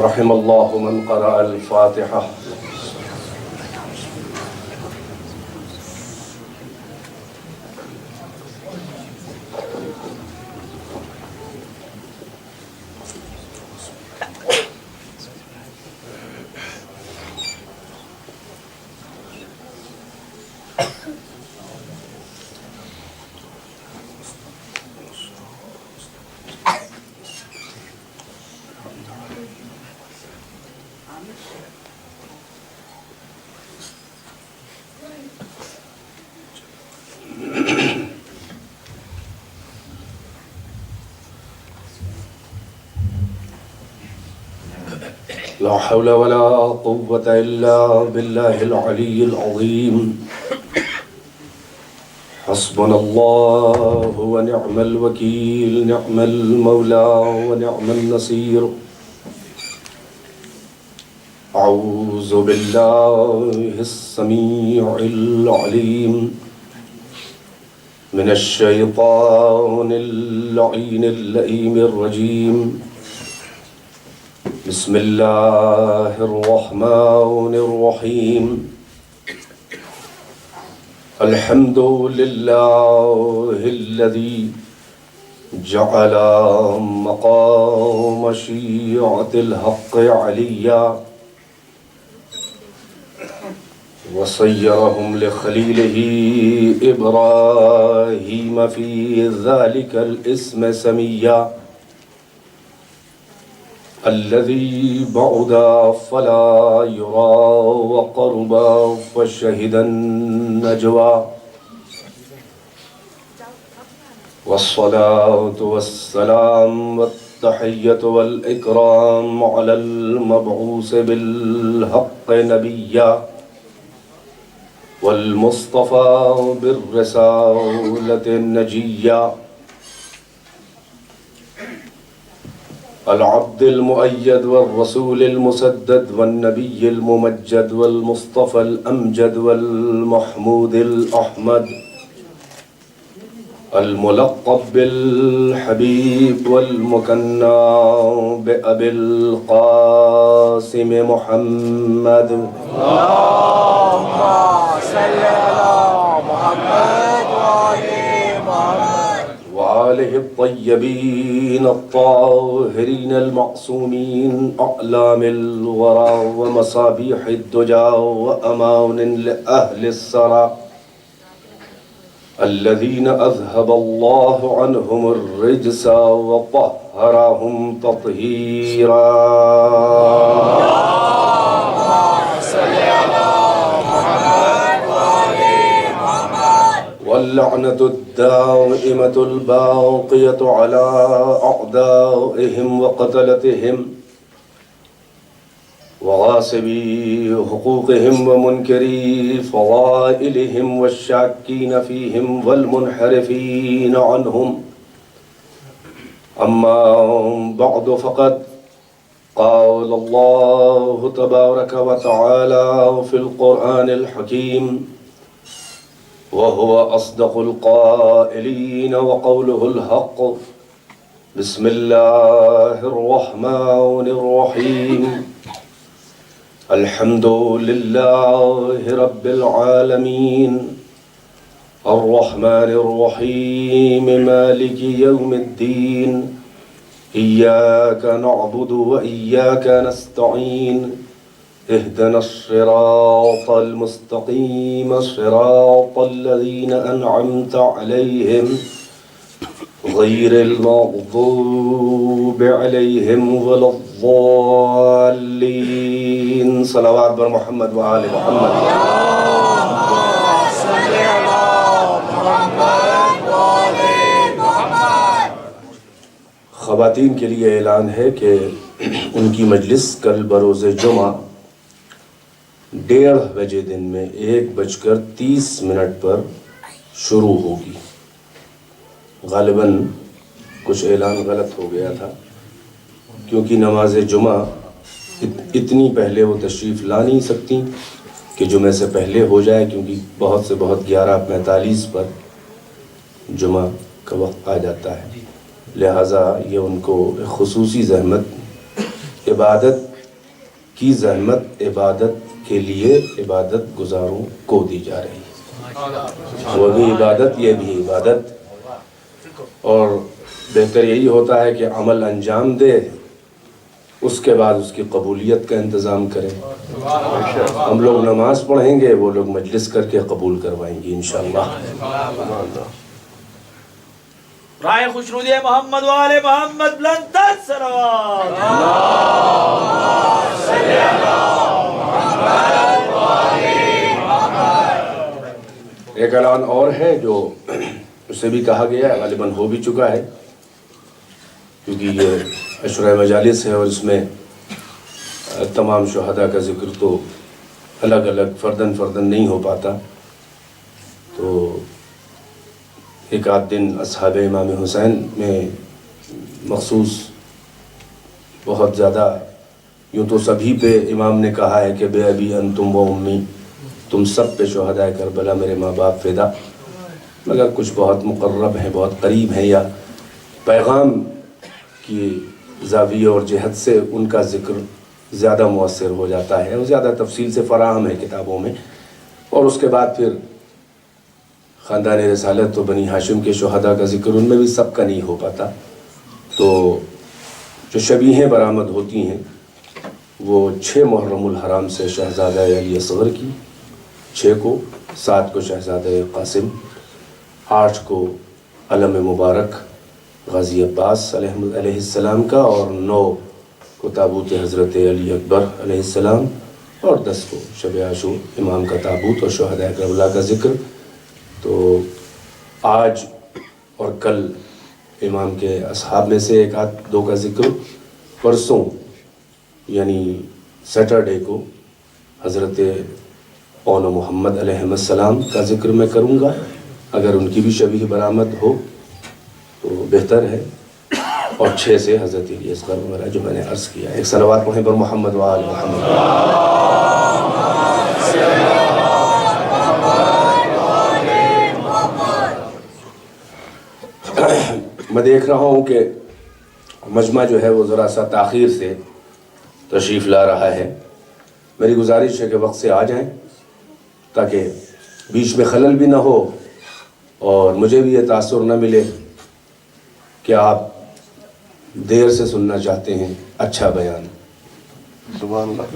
رحم الله من قرأ الفاتحة. لا حول ولا قوة إلا بالله العلي العظيم. حسبنا الله ونعم الوكيل، نعم المولى ونعم النصير. أعوذ بالله السميع العليم من الشيطان اللعين اللئيم الرجيم. بسم الله الرحمن الرحيم. الحمد لله الذي جعل مقام شيعة الحق عليا وصيرهم لخليله إبراهيم في ذلك الاسم سميا. الذي بعد فلا يرى وقرب فشهد النجوى. والصلاة والسلام والتحية والإكرام على المبعوث بالحق نبيا والمصطفى بالرسالة النجية. العبد المؤيد والرسول المسدد والنبي الممجد والمصطفى الأمجد والمحمود الأحمد الملقب بالحبيب والمكنى بأبي القاسم محمد. اللهم صل على محمد وآل محمد وآله الطيبين الطاهرين المعصومين أعلام الورى ومصابيح الدجى وأمان لأهل السرى الذين أذهب الله عنهم الرجس وطهرهم تطهيرا. واللعنة الدائمة الباقية على أعدائهم وقتلتهم وغاصبي حقوقهم ومنكري فضائلهم والشاكين فيهم والمنحرفين عنهم. أما بعد فقد قال الله تبارك وتعالى في القرآن الحكيم وهو أصدق القائلين وقوله الحق. بسم الله الرحمن الرحيم. الحمد لله رب العالمين الرحمن الرحيم مالك يوم الدين. إياك نعبد وإياك نستعين. اهدنا الصراط المستقيم صراط الذين أنعمت عليهم غير المغضوب عليهم ولا الضالين. صلوات بر محمد وآل محمد. خواتین کے لیے اعلان ہے کہ ان کی مجلس کل بروز جمعہ 1:30 بجے دن میں 1:30 پر شروع ہوگی. غالباً کچھ اعلان غلط ہو گیا تھا کیونکہ نماز جمعہ اتنی پہلے وہ تشریف لا نہیں سکتی کہ جمعہ سے پہلے ہو جائے، کیونکہ بہت سے بہت 11:45 پر جمعہ کا وقت آ جاتا ہے، لہٰذا یہ ان کو ایک خصوصی زحمت، عبادت کی زحمت عبادت کے لیے عبادت گزاروں کو دی جا رہی ہے۔ وہ بھی عبادت، یہ بھی عبادت، اور بہتر یہی ہوتا ہے کہ عمل انجام دے، اس کے بعد اس کی قبولیت کا انتظام کریں۔ ہم لوگ نماز پڑھیں گے، وہ لوگ مجلس کر کے قبول کروائیں گے انشاءاللہ۔ رائے خوشنودی محمد و آل محمد بلند تر صلوات۔ ایک اعلان اور ہے جو اسے بھی کہا گیا ہے، غالباً ہو بھی چکا ہے، کیونکہ یہ عشرہ مجالس ہے اور اس میں تمام شہداء کا ذکر تو الگ الگ فردن نہیں ہو پاتا، تو ایک آدھ دن اصحاب امام حسین میں مخصوص بہت زیادہ، یوں تو سبھی پہ امام نے کہا ہے کہ بے ابی انتم و امی، تم سب پہ شہداء کربلا میرے ماں باپ فدا، مگر کچھ بہت مقرب ہیں، بہت قریب ہیں، یا پیغام کی زاویہ اور جہت سے ان کا ذکر زیادہ مؤثر ہو جاتا ہے، اور زیادہ تفصیل سے فراہم ہے کتابوں میں۔ اور اس کے بعد پھر خاندان رسالت تو بنی ہاشم کے شہداء کا ذکر ان میں بھی سب کا نہیں ہو پاتا، تو جو شبیہیں برآمد ہوتی ہیں وہ 6 محرم الحرام سے شہزادہ علی اصغر کی، 6 کو، 7 کو شہزادہ قاسم، 8 کو علم مبارک غازی عباس علیہ السلام کا، اور 9 کو تابوت حضرت علی اکبر علیہ السلام، اور 10 کو شب عاشور امام کا تابوت اور شہداء کربلا کا ذکر۔ تو آج اور کل امام کے اصحاب میں سے 1-2 کا ذکر، پرسوں یعنی سیٹرڈے کو حضرت اون محمد علیہ السلام کا ذکر میں کروں گا، اگر ان کی بھی شبیہ برآمد ہو تو بہتر ہے، اور 6 سے حضرت علی اصغر وغیرہ جو میں نے عرض کیا ہے۔ ایک صلوات پڑھیں پر محمد و آل محمد۔ میں دیکھ رہا ہوں کہ مجمع جو ہے وہ ذرا سا تاخیر سے تشریف لا رہا ہے، میری گزارش ہے کہ وقت سے آ جائیں تاکہ بیچ میں خلل بھی نہ ہو، اور مجھے بھی یہ تاثر نہ ملے کہ آپ دیر سے سننا چاہتے ہیں اچھا بیان۔ سبحان اللہ۔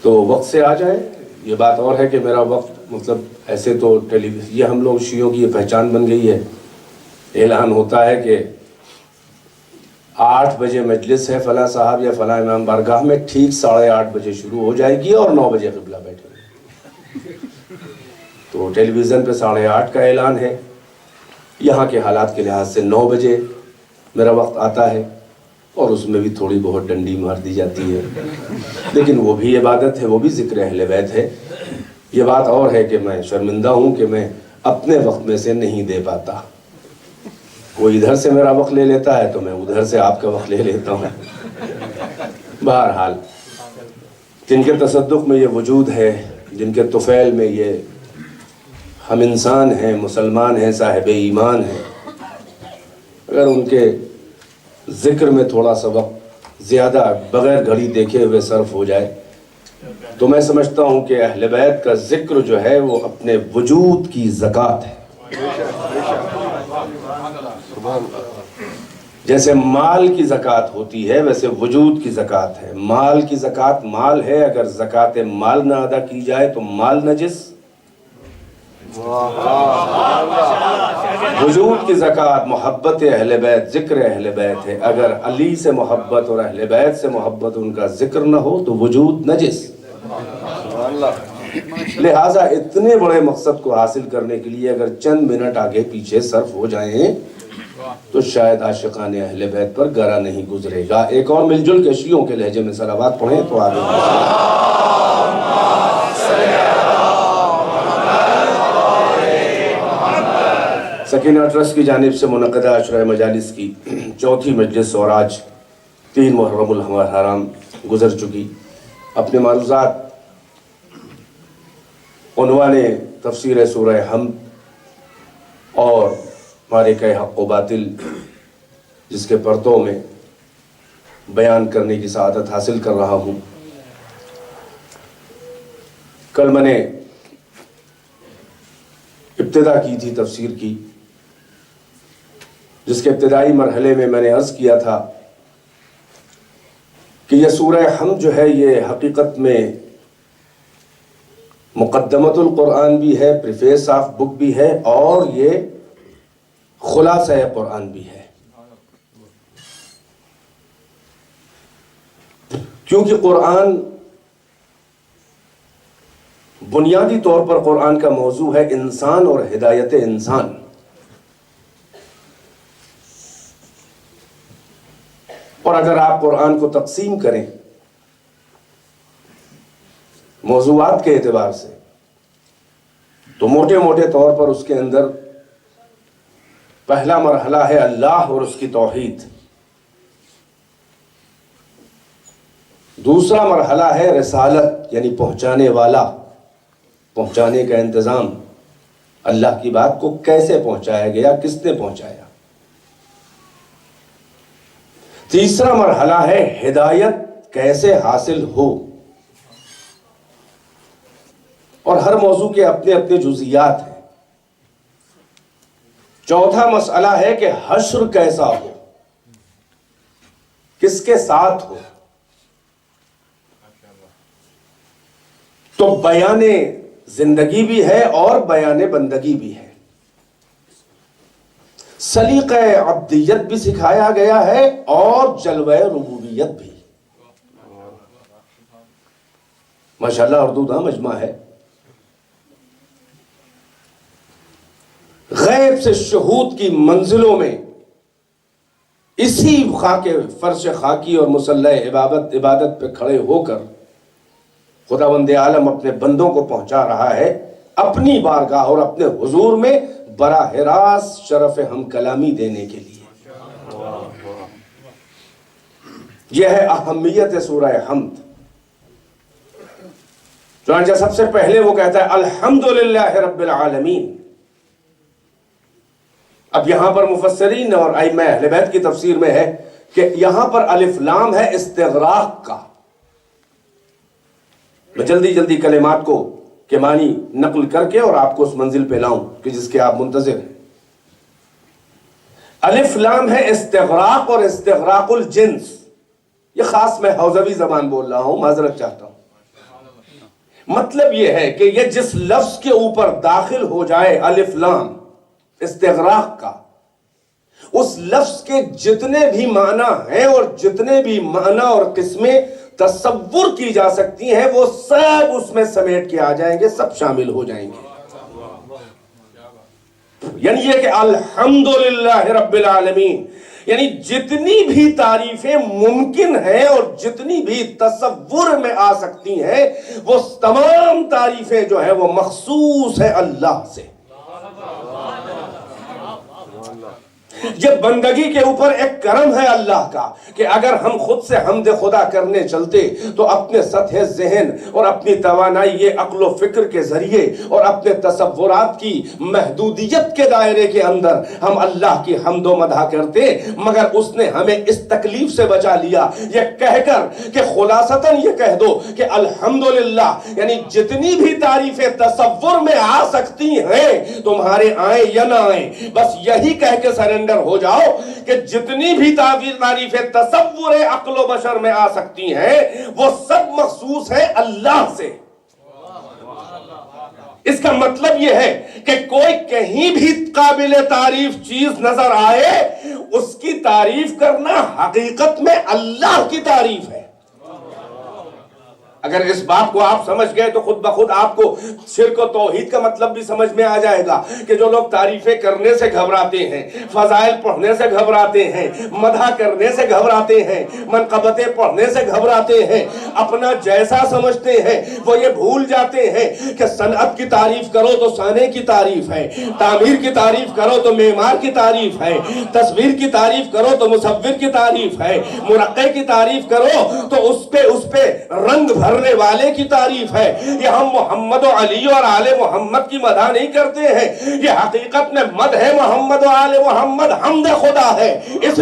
تو وقت سے آ جائیں۔ یہ بات اور ہے کہ میرا وقت مطلب ایسے تو یہ ہم لوگ شیعوں کی یہ پہچان بن گئی ہے، اعلان ہوتا ہے کہ 8 بجے مجلس ہے فلاں صاحب یا فلاں امام بارگاہ میں، ٹھیک 8:30 بجے شروع ہو جائے گی اور 9 بجے قبلہ بیٹھے گے۔ تو ٹیلی ویژن پہ 8:30 کا اعلان ہے، یہاں کے حالات کے لحاظ سے 9 بجے میرا وقت آتا ہے، اور اس میں بھی تھوڑی بہت ڈنڈی مار دی جاتی ہے، لیکن وہ بھی عبادت ہے، وہ بھی ذکر اہل بیت ہے۔ یہ بات اور ہے کہ میں شرمندہ ہوں کہ میں اپنے وقت میں سے نہیں دے پاتا، کوئی ادھر سے میرا وقت لے لیتا ہے تو میں ادھر سے آپ کا وقت لے لیتا ہوں۔ بہرحال جن کے تصدق میں یہ وجود ہے، جن کے طفیل میں یہ ہم انسان ہیں، مسلمان ہیں، صاحب ایمان ہیں، اگر ان کے ذکر میں تھوڑا سا وقت زیادہ بغیر گھڑی دیکھے ہوئے صرف ہو جائے تو میں سمجھتا ہوں کہ اہل بیت کا ذکر جو ہے وہ اپنے وجود کی زکوٰۃ ہے۔ جیسے مال کی زکوٰۃ ہوتی ہے ویسے وجود کی زکوٰۃ ہے۔ مال کی زکوٰۃ مال ہے، اگر زکوٰۃ مال نہ ادا کی جائے تو مال نجس۔ وجود کی زکوٰۃ محبت اہل بیت، ذکر اہل بیت ہے، اگر علی سے محبت اور اہل بیت سے محبت ان کا ذکر نہ ہو تو وجود نجس۔ لہٰذا اتنے بڑے مقصد کو حاصل کرنے کے لیے اگر چند منٹ آگے پیچھے صرف ہو جائیں تو شاید عاشقان اہل بیت پر گرا نہیں گزرے گا۔ ایک اور مل جل کے شیعوں کے لہجے میں صلوات پڑھیں تو آگے سکینہ ٹرسٹ کی جانب سے منعقدہ عشرہ مجالس کی 4تھی مجلس، اور آج 3 محرم الحرام گزر چکی۔ اپنے معروضات عنوان تفسیر سورہ حمد اور معرکہ حق و باطل جس کے پرتوں میں بیان کرنے کی سعادت حاصل کر رہا ہوں. کل میں نے ابتدا کی تھی تفسیر کی، جس کے ابتدائی مرحلے میں میں نے عرض کیا تھا کہ یہ سورہ حمد جو ہے یہ حقیقت میں مقدمۃ القرآن بھی ہے، پریفیس آف بک بھی ہے، اور یہ خلاصہ قرآن بھی ہے. کیونکہ قرآن بنیادی طور پر قرآن کا موضوع ہے انسان اور ہدایت انسان. اور اگر آپ قرآن کو تقسیم کریں موضوعات کے اعتبار سے تو موٹے موٹے طور پر اس کے اندر پہلا مرحلہ ہے اللہ اور اس کی توحید، دوسرا مرحلہ ہے رسالت یعنی پہنچانے والا، پہنچانے کا انتظام، اللہ کی بات کو کیسے پہنچایا گیا، کس نے پہنچایا. تیسرا مرحلہ ہے ہدایت کیسے حاصل ہو، اور ہر موضوع کے اپنے اپنے جزئیات ہیں. چوتھا مسئلہ ہے کہ حشر کیسا ہو، کس کے ساتھ ہو. تو بیان زندگی بھی ہے اور بیان بندگی بھی ہے، سلیقہ عبدیت بھی سکھایا گیا ہے اور جلوہ ربوبیت بھی. ماشاءاللہ اردو دا مجمع ہے. غیب سے شہود کی منزلوں میں اسی فرش خاکی اور مسلح عبادت پہ کھڑے ہو کر خداوند عالم اپنے بندوں کو پہنچا رہا ہے اپنی بارگاہ اور اپنے حضور میں براہ راست شرف ہم کلامی دینے کے لیے. یہ ہے اہمیت سورہ حمد. چنانچہ سب سے پہلے وہ کہتا ہے الحمدللہ رب العالمین. اب یہاں پر مفسرین اور ائمہ اہل بیت کی تفسیر میں ہے کہ یہاں پر الف لام ہے استغراق کا. میں جلدی جلدی کلمات کو کے معنی نقل کر کے اور آپ کو اس منزل پہ لاؤں کہ جس کے آپ منتظر ہیں. الف لام ہے استغراق اور استغراق الجنس. یہ خاص میں حوزوی زبان بول رہا ہوں، معذرت چاہتا ہوں. مطلب یہ ہے کہ یہ جس لفظ کے اوپر داخل ہو جائے الف لام استغراق کا، اس لفظ کے جتنے بھی معنی ہیں اور جتنے بھی معنی اور قسمیں تصور کی جا سکتی ہیں وہ سب اس میں سمیٹ کے آ جائیں گے، سب شامل ہو جائیں گے. یعنی یہ کہ الحمدللہ رب العالمین، یعنی جتنی بھی تعریفیں ممکن ہیں اور جتنی بھی تصور میں آ سکتی ہیں وہ تمام تعریفیں جو ہیں وہ مخصوص ہیں اللہ سے. یہ بندگی کے اوپر ایک کرم ہے اللہ کا کہ اگر ہم خود سے حمد خدا کرنے چلتے تو اپنے سطح ذہن اور اپنی توانائی عقل و فکر کے ذریعے اور اپنے تصورات کی محدودیت کے دائرے کے اندر ہم اللہ کی حمد و مدح کرتے، مگر اس نے ہمیں اس تکلیف سے بچا لیا یہ کہہ کر کہ خلاصتاً یہ کہہ دو کہ الحمدللہ، یعنی جتنی بھی تعریفیں تصور میں آ سکتی ہیں تمہارے آئیں یا نہ آئیں، بس یہی کہہ کے سرنڈر ہو جاؤ کہ جتنی بھی تعریفیں تصور عقل و بشر میں آ سکتی ہیں وہ سب مخصوص ہے اللہ سے. اس کا مطلب یہ ہے کہ کوئی کہیں بھی قابل تعریف چیز نظر آئے اس کی تعریف کرنا حقیقت میں اللہ کی تعریف ہے. اگر اس بات کو آپ سمجھ گئے تو خود بخود آپ کو شرک و توحید کا مطلب بھی سمجھ میں آ جائے گا کہ جو لوگ تعریفیں کرنے سے گھبراتے ہیں، فضائل پڑھنے سے گھبراتے ہیں، مدح کرنے سے گھبراتے ہیں، منقبتیں پڑھنے سے گھبراتے ہیں، اپنا جیسا سمجھتے ہیں، وہ یہ بھول جاتے ہیں کہ صنعت کی تعریف کرو تو صانع کی تعریف ہے، تعمیر کی تعریف کرو تو معمار کی تعریف ہے، تصویر کی تعریف کرو تو مصور کی تعریف ہے، مرقع کی تعریف کرو تو اس پہ رنگ بھر بھرنے والے کی تعریف ہے. یہ ہم محمد و علی اور آل محمد کی مدح نہیں کرتے ہیں, یہ حقیقت میں مدح محمد و آل محمد حمد خدا ہے. اس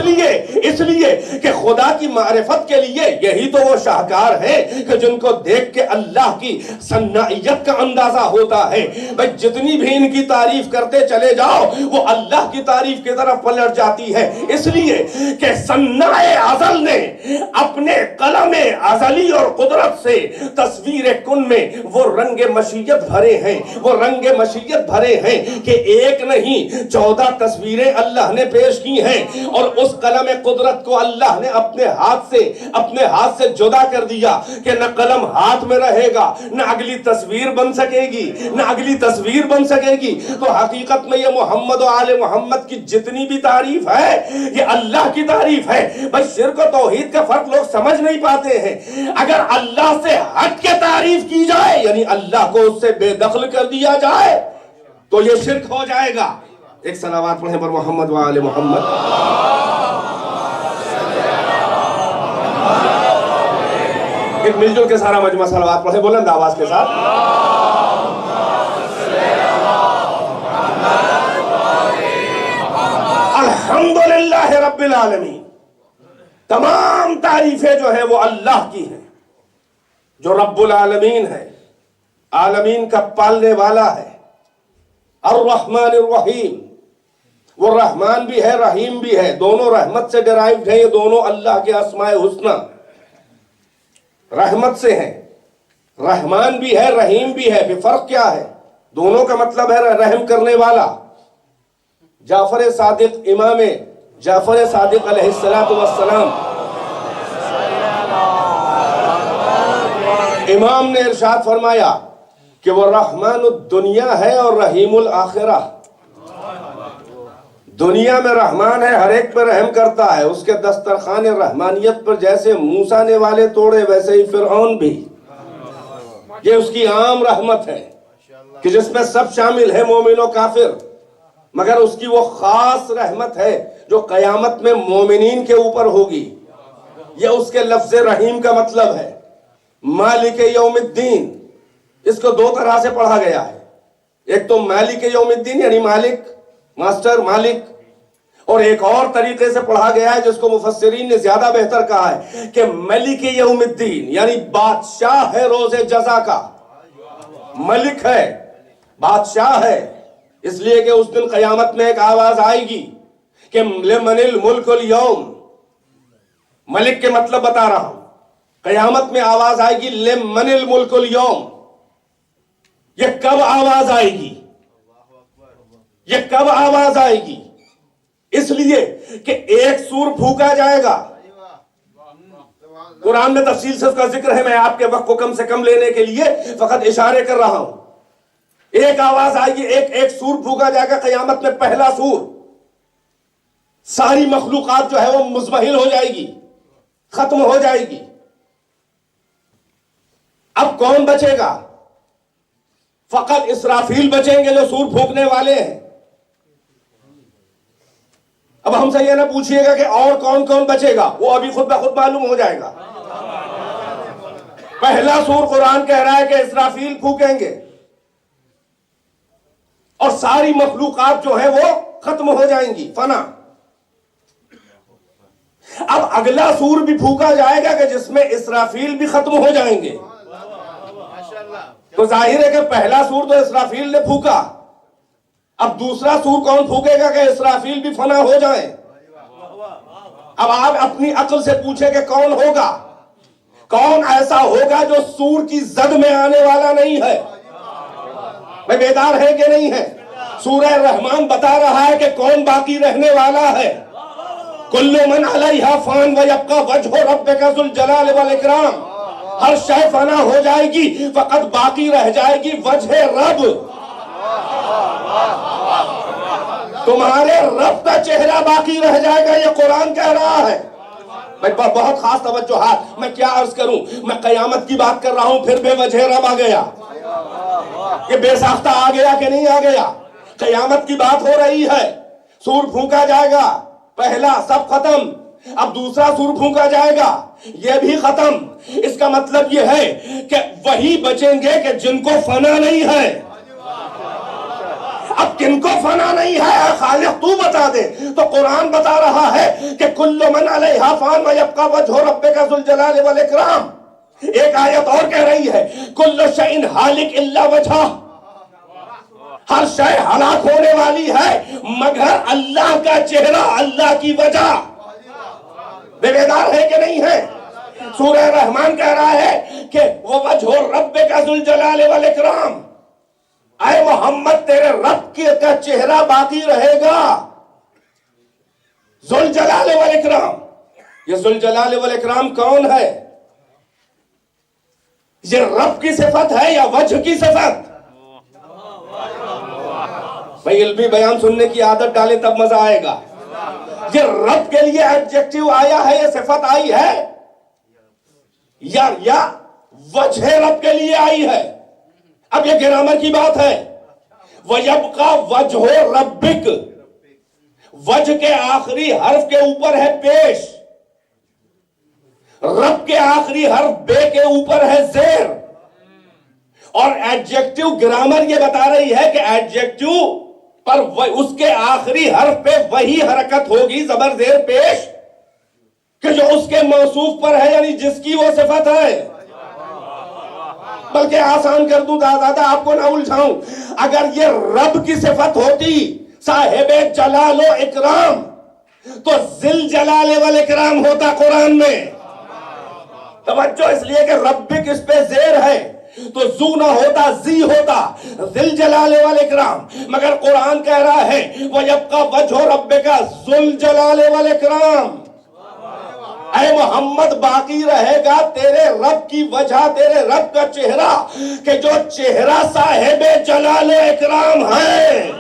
لیے کہ خدا کی معرفت کے لیے یہی تو وہ شاہکار ہیں کہ جن کو دیکھ کے اللہ کی صنعیت کا اندازہ ہوتا ہے. بھئی جتنی بھی ان کی تعریف کرتے چلے جاؤ وہ اللہ کی تعریف کی طرف پلٹ جاتی ہے. اس لیے کہ صنع ازل نے اپنے قلم ازلی اور قدرت سے تصویر کن میں وہ رنگ مشیت بھرے ہیں کہ ایک نہیں 14 تصویریں اللہ نے پیش کی ہیں, اور اس قلم قدرت کو اللہ نے اپنے ہاتھ سے جدا کر دیا کہ نہ قلم ہاتھ میں رہے گا, نہ اگلی تصویر بن سکے گی. تو حقیقت میں یہ محمد و آل محمد کی جتنی بھی تعریف ہے یہ اللہ کی تعریف ہے. بس شرک و توحید کا فرق لوگ سمجھ نہیں پاتے ہیں. اگر اللہ سے ہٹ کے تعریف کی جائے یعنی اللہ کو اس سے بے دخل کر دیا جائے تو یہ شرک ہو جائے گا. ایک صلوات پڑھیں پر محمد و آل محمد. ایک مل جل کے سارا مجمع صلوات پڑھیں بلند آواز کے ساتھ. الحمدللہ رب العالمین. تمام تعریفیں جو ہیں وہ اللہ کی ہیں جو رب العالمین ہے, عالمین کا پالنے والا ہے. الرحمن الرحیم, وہ رحمان بھی ہے رحیم بھی ہے, دونوں رحمت سے ڈرائیوڈ ہیں. یہ دونوں اللہ کے اسماء حسنہ رحمت سے ہیں. رحمان بھی ہے رحیم بھی ہے. فرق کیا ہے؟ دونوں کا مطلب ہے رحم کرنے والا. جعفر صادق, امام جعفر صادق علیہ السلام امام نے ارشاد فرمایا کہ وہ رحمان الدنیا ہے اور رحیم الآخرہ. دنیا میں رحمان ہے, ہر ایک پر رحم کرتا ہے. اس کے دسترخوان رحمانیت پر جیسے موسیٰ نے والے توڑے ویسے ہی فرعون بھی. یہ اس کی عام رحمت ہے کہ جس میں سب شامل ہے مومن و کافر, مگر اس کی وہ خاص رحمت ہے جو قیامت میں مومنین کے اوپر ہوگی. یہ اس کے لفظ رحیم کا مطلب ہے. مالک یوم الدین, اس کو دو طرح سے پڑھا گیا ہے. ایک تو مالک یوم الدین یعنی مالک, ماسٹر, مالک, اور ایک اور طریقے سے پڑھا گیا ہے جس کو مفسرین نے زیادہ بہتر کہا ہے کہ ملک یوم الدین یعنی بادشاہ ہے روز جزا کا. ملک ہے, بادشاہ ہے, اس لیے کہ اس دن قیامت میں ایک آواز آئے گی کہ لمن الملک اليوم. ملک کے مطلب بتا رہا ہوں. قیامت میں آواز آئے گی لمن الملک اليوم. یہ کب آواز آئے گی؟ یہ کب آواز آئے گی؟ اس لیے کہ ایک سور پھونکا جائے گا. قرآن میں تفصیل سے اس کا ذکر ہے, میں آپ کے وقت کو کم سے کم لینے کے لیے فقط اشارے کر رہا ہوں. ایک آواز آئے گی, ایک سور پھونکا جائے گا قیامت میں, پہلا سور. ساری مخلوقات جو ہے وہ مزمحل ہو جائے گی, ختم ہو جائے گی. اب کون بچے گا؟ فقط اسرافیل بچیں گے جو سور پھونکنے والے ہیں. اب ہم سے یہ نہ پوچھئے گا کہ اور کون کون بچے گا, وہ ابھی خود بخود معلوم ہو جائے گا. پہلا سور قرآن کہہ رہا ہے کہ اسرافیل پھونکیں گے اور ساری مخلوقات جو ہیں وہ ختم ہو جائیں گی, فنا. اب اگلا سور بھی پھونکا جائے گا کہ جس میں اسرافیل بھی ختم ہو جائیں گے. تو ظاہر ہے کہ پہلا سور تو اسرافیل نے پھونکا, اب دوسرا سور کون پھونکے گا کہ اسرافیل بھی فنا ہو جائیں. اب آپ اپنی عقل سے پوچھیں کہ کون ہوگا, کون ایسا ہوگا جو سور کی زد میں آنے والا نہیں ہے. میں بیدار ہے کہ نہیں ہے؟ سورہ رحمان بتا رہا ہے کہ کون باقی رہنے والا ہے. کل من علیہا فان ویبقی وجہ ربک ذو الجلال والاکرام. ہر شے فنا ہو جائے گی, فقط باقی رہ جائے گی وجہ رب. تمہارے رب کا چہرہ باقی رہ جائے گا, یہ قرآن کہہ رہا ہے. بہت خاص توجہات. میں کیا عرض کروں, میں قیامت کی بات کر رہا ہوں, پھر بے وجہ رب آ گیا. یہ بے ساختہ آ گیا کہ نہیں آ گیا؟ قیامت کی بات ہو رہی ہے. سور پھونکا جائے گا, پہلا سب ختم. اب دوسرا سور پھونکا جائے گا، یہ بھی ختم۔ اس کا مطلب یہ ہے کہ وہی بچیں گے کہ جن کو فنا نہیں ہے۔ اب کن کو فنا نہیں ہے اے خالق تو بتا دے۔ تو قرآن بتا رہا ہے کہ کل من علیہا فان ویبقی وجہ ربک ذو الجلال والاکرام۔ ایک آیت اور کہہ رہی ہے کل شیء ہالک الا وجہہ، ہر شے ہلاک ہونے والی ہے مگر اللہ کا چہرہ، اللہ کی وجہ۔ بیدار ہے کہ نہیں ہے؟ سورہ رحمان کہہ رہا ہے کہ وہ وجہ ربک ذو الجلال والاکرام، اے محمد تیرے رب کا چہرہ باقی رہے گا۔ ذو الجلال والاکرام، یہ ذو الجلال والاکرام کون ہے؟ یہ رب کی صفت ہے یا وجہ کی صفت؟ بھائی علمی بیان سننے کی عادت ڈالے تب مزہ آئے گا۔ یہ رب کے لیے ایڈجیکٹیو آیا ہے، یہ صفت آئی ہے یا وجہ رب کے لیے آئی ہے؟ اب یہ گرامر کی بات ہے۔ وَيَبْقَى وَجْهُ رَبِّكَ، وجہ کے آخری حرف کے اوپر ہے پیش، رب کے آخری حرف بے کے اوپر ہے زیر، اور ایڈجیکٹیو گرامر یہ بتا رہی ہے کہ ایڈجیکٹیو پر اس کے آخری حرف پہ وہی حرکت ہوگی زبر زیر پیش کہ جو اس کے موصوف پر ہے، یعنی جس کی وہ صفت ہے۔ بلکہ آسان کر دوں دادا آپ کو نہ الجھاؤں، اگر یہ رب کی صفت ہوتی صاحب جلال و اکرام تو ذل جلال والاکرام ہوتا قرآن میں۔ توجہ اس لیے کہ ربک اس پہ زیر ہے تو زو نہ ہوتا زی ہوتا، ذل جلال والاکرام، مگر قرآن کہہ رہا ہے وَيَبْقَى وَجْهُ رَبِّكَ ذُو الْجَلَالِ وَالْإِكْرَامِ، اے محمد باقی رہے گا تیرے رب کی وجہ، تیرے رب کا چہرہ کہ جو چہرہ صاحب جلال و اکرام ہے۔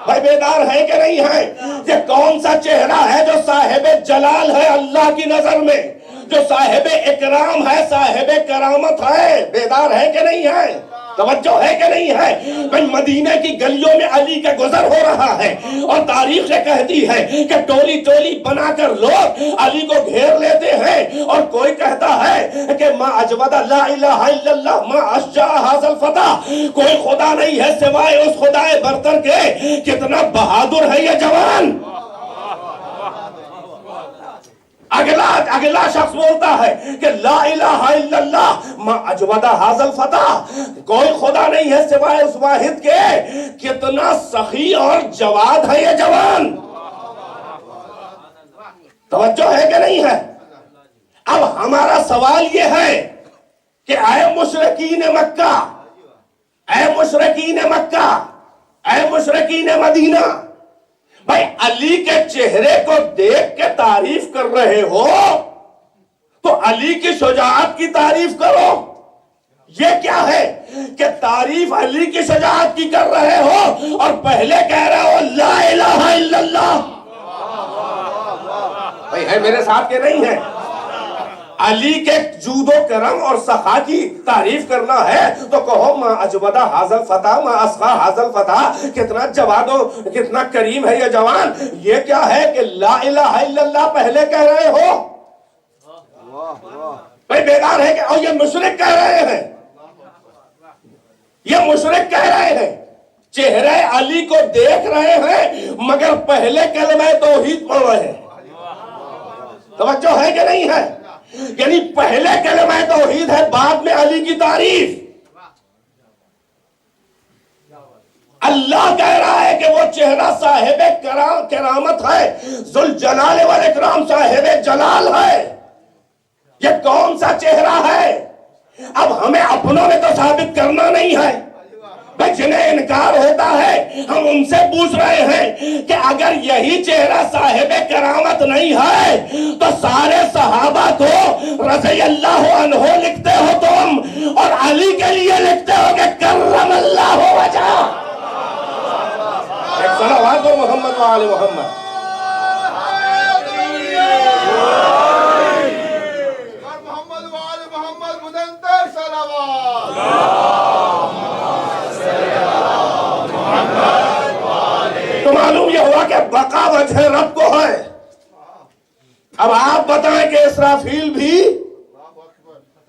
بھائی بیدار ہے کہ نہیں ہے؟ یہ کون سا چہرہ ہے جو صاحب جلال ہے اللہ کی نظر میں، جو صاحب اکرام ہے، صاحب کرامت ہے؟ بیدار ہے کہ نہیں ہے؟ توجہ ہے کہ نہیں ہے؟ بھئی مدینہ کی گلیوں میں علی کا گزر ہو رہا ہے اور تاریخ سے کہتی ہے کہ ٹولی ٹولی بنا کر لوگ علی کو گھیر لیتے ہیں، اور کوئی کہتا ہے کہ ما اجود لا الہ الا اللہ ما اشجع ھذا الفتح، کوئی خدا نہیں ہے سوائے اس خدا برتر کے، کتنا بہادر ہے یہ جوان۔ اگلا شخص بولتا ہے کہ لا الہ الا اللہ ما اجود ھذا الفتح، کوئی خدا نہیں ہے سوائے اس واحد کے، کتنا سخی اور جواد ہے یہ جوان۔ توجہ ہے کہ نہیں ہے؟ اب ہمارا سوال یہ ہے کہ اے مشرکین مکہ، اے مشرکین مکہ، اے مشرکین مدینہ، بھائی علی کے چہرے کو دیکھ کے تعریف کر رہے ہو تو علی کی شجاعت کی تعریف کرو۔ یہ کیا ہے کہ تعریف علی کی شجاعت کی کر رہے ہو اور پہلے کہہ رہے ہو لا الہ الا اللہ۔ بھائی ہے میرے ساتھ کہ نہیں ہے؟ علی کے جود و کرم اور سخا کی تعریف کرنا ہے تو کہو ما اجود ھذا الفتح ما اسخا ھذا الفتح، کتنا جواد و کتنا کریم ہے یہ جوان۔ یہ کیا ہے کہ لا الہ الا اللہ پہلے کہہ رہے ہو؟ بھئی بیدار ہے کہ اور یہ مشرک کہہ رہے ہیں، یہ مشرک کہہ رہے ہیں، چہرے علی کو دیکھ رہے ہیں مگر پہلے کلمہ توحید پڑھ رہے ہیں۔ توجہ ہے کہ نہیں ہے؟ یعنی پہلے کلمہ توحید ہے، بعد میں علی کی تعریف۔ اللہ کہہ رہا ہے کہ وہ چہرہ صاحب کرامت ہے، ذو الجلال والاکرام، صاحب جلال ہے۔ یہ کون سا چہرہ ہے؟ اب ہمیں اپنوں میں تو ثابت کرنا نہیں ہے، جنہیں انکار ہوتا ہے ہم ان سے پوچھ رہے ہیں کہ اگر یہی چہرہ صاحب کرامت نہیں ہے تو سارے صحابہ کو رضی اللہ عنہ لکھتے ہو تم، اور علی کے لیے لکھتے ہو کہ کرم اللہ وجہ۔ ایک صلوات و محمد و آل محمد۔ محمد و آل محمد مدنتر صلوات۔ تو معلوم یہ ہوا کہ بقا وجہ رب کو ہے، اب آپ بتائیں کہ اسرافیل بھی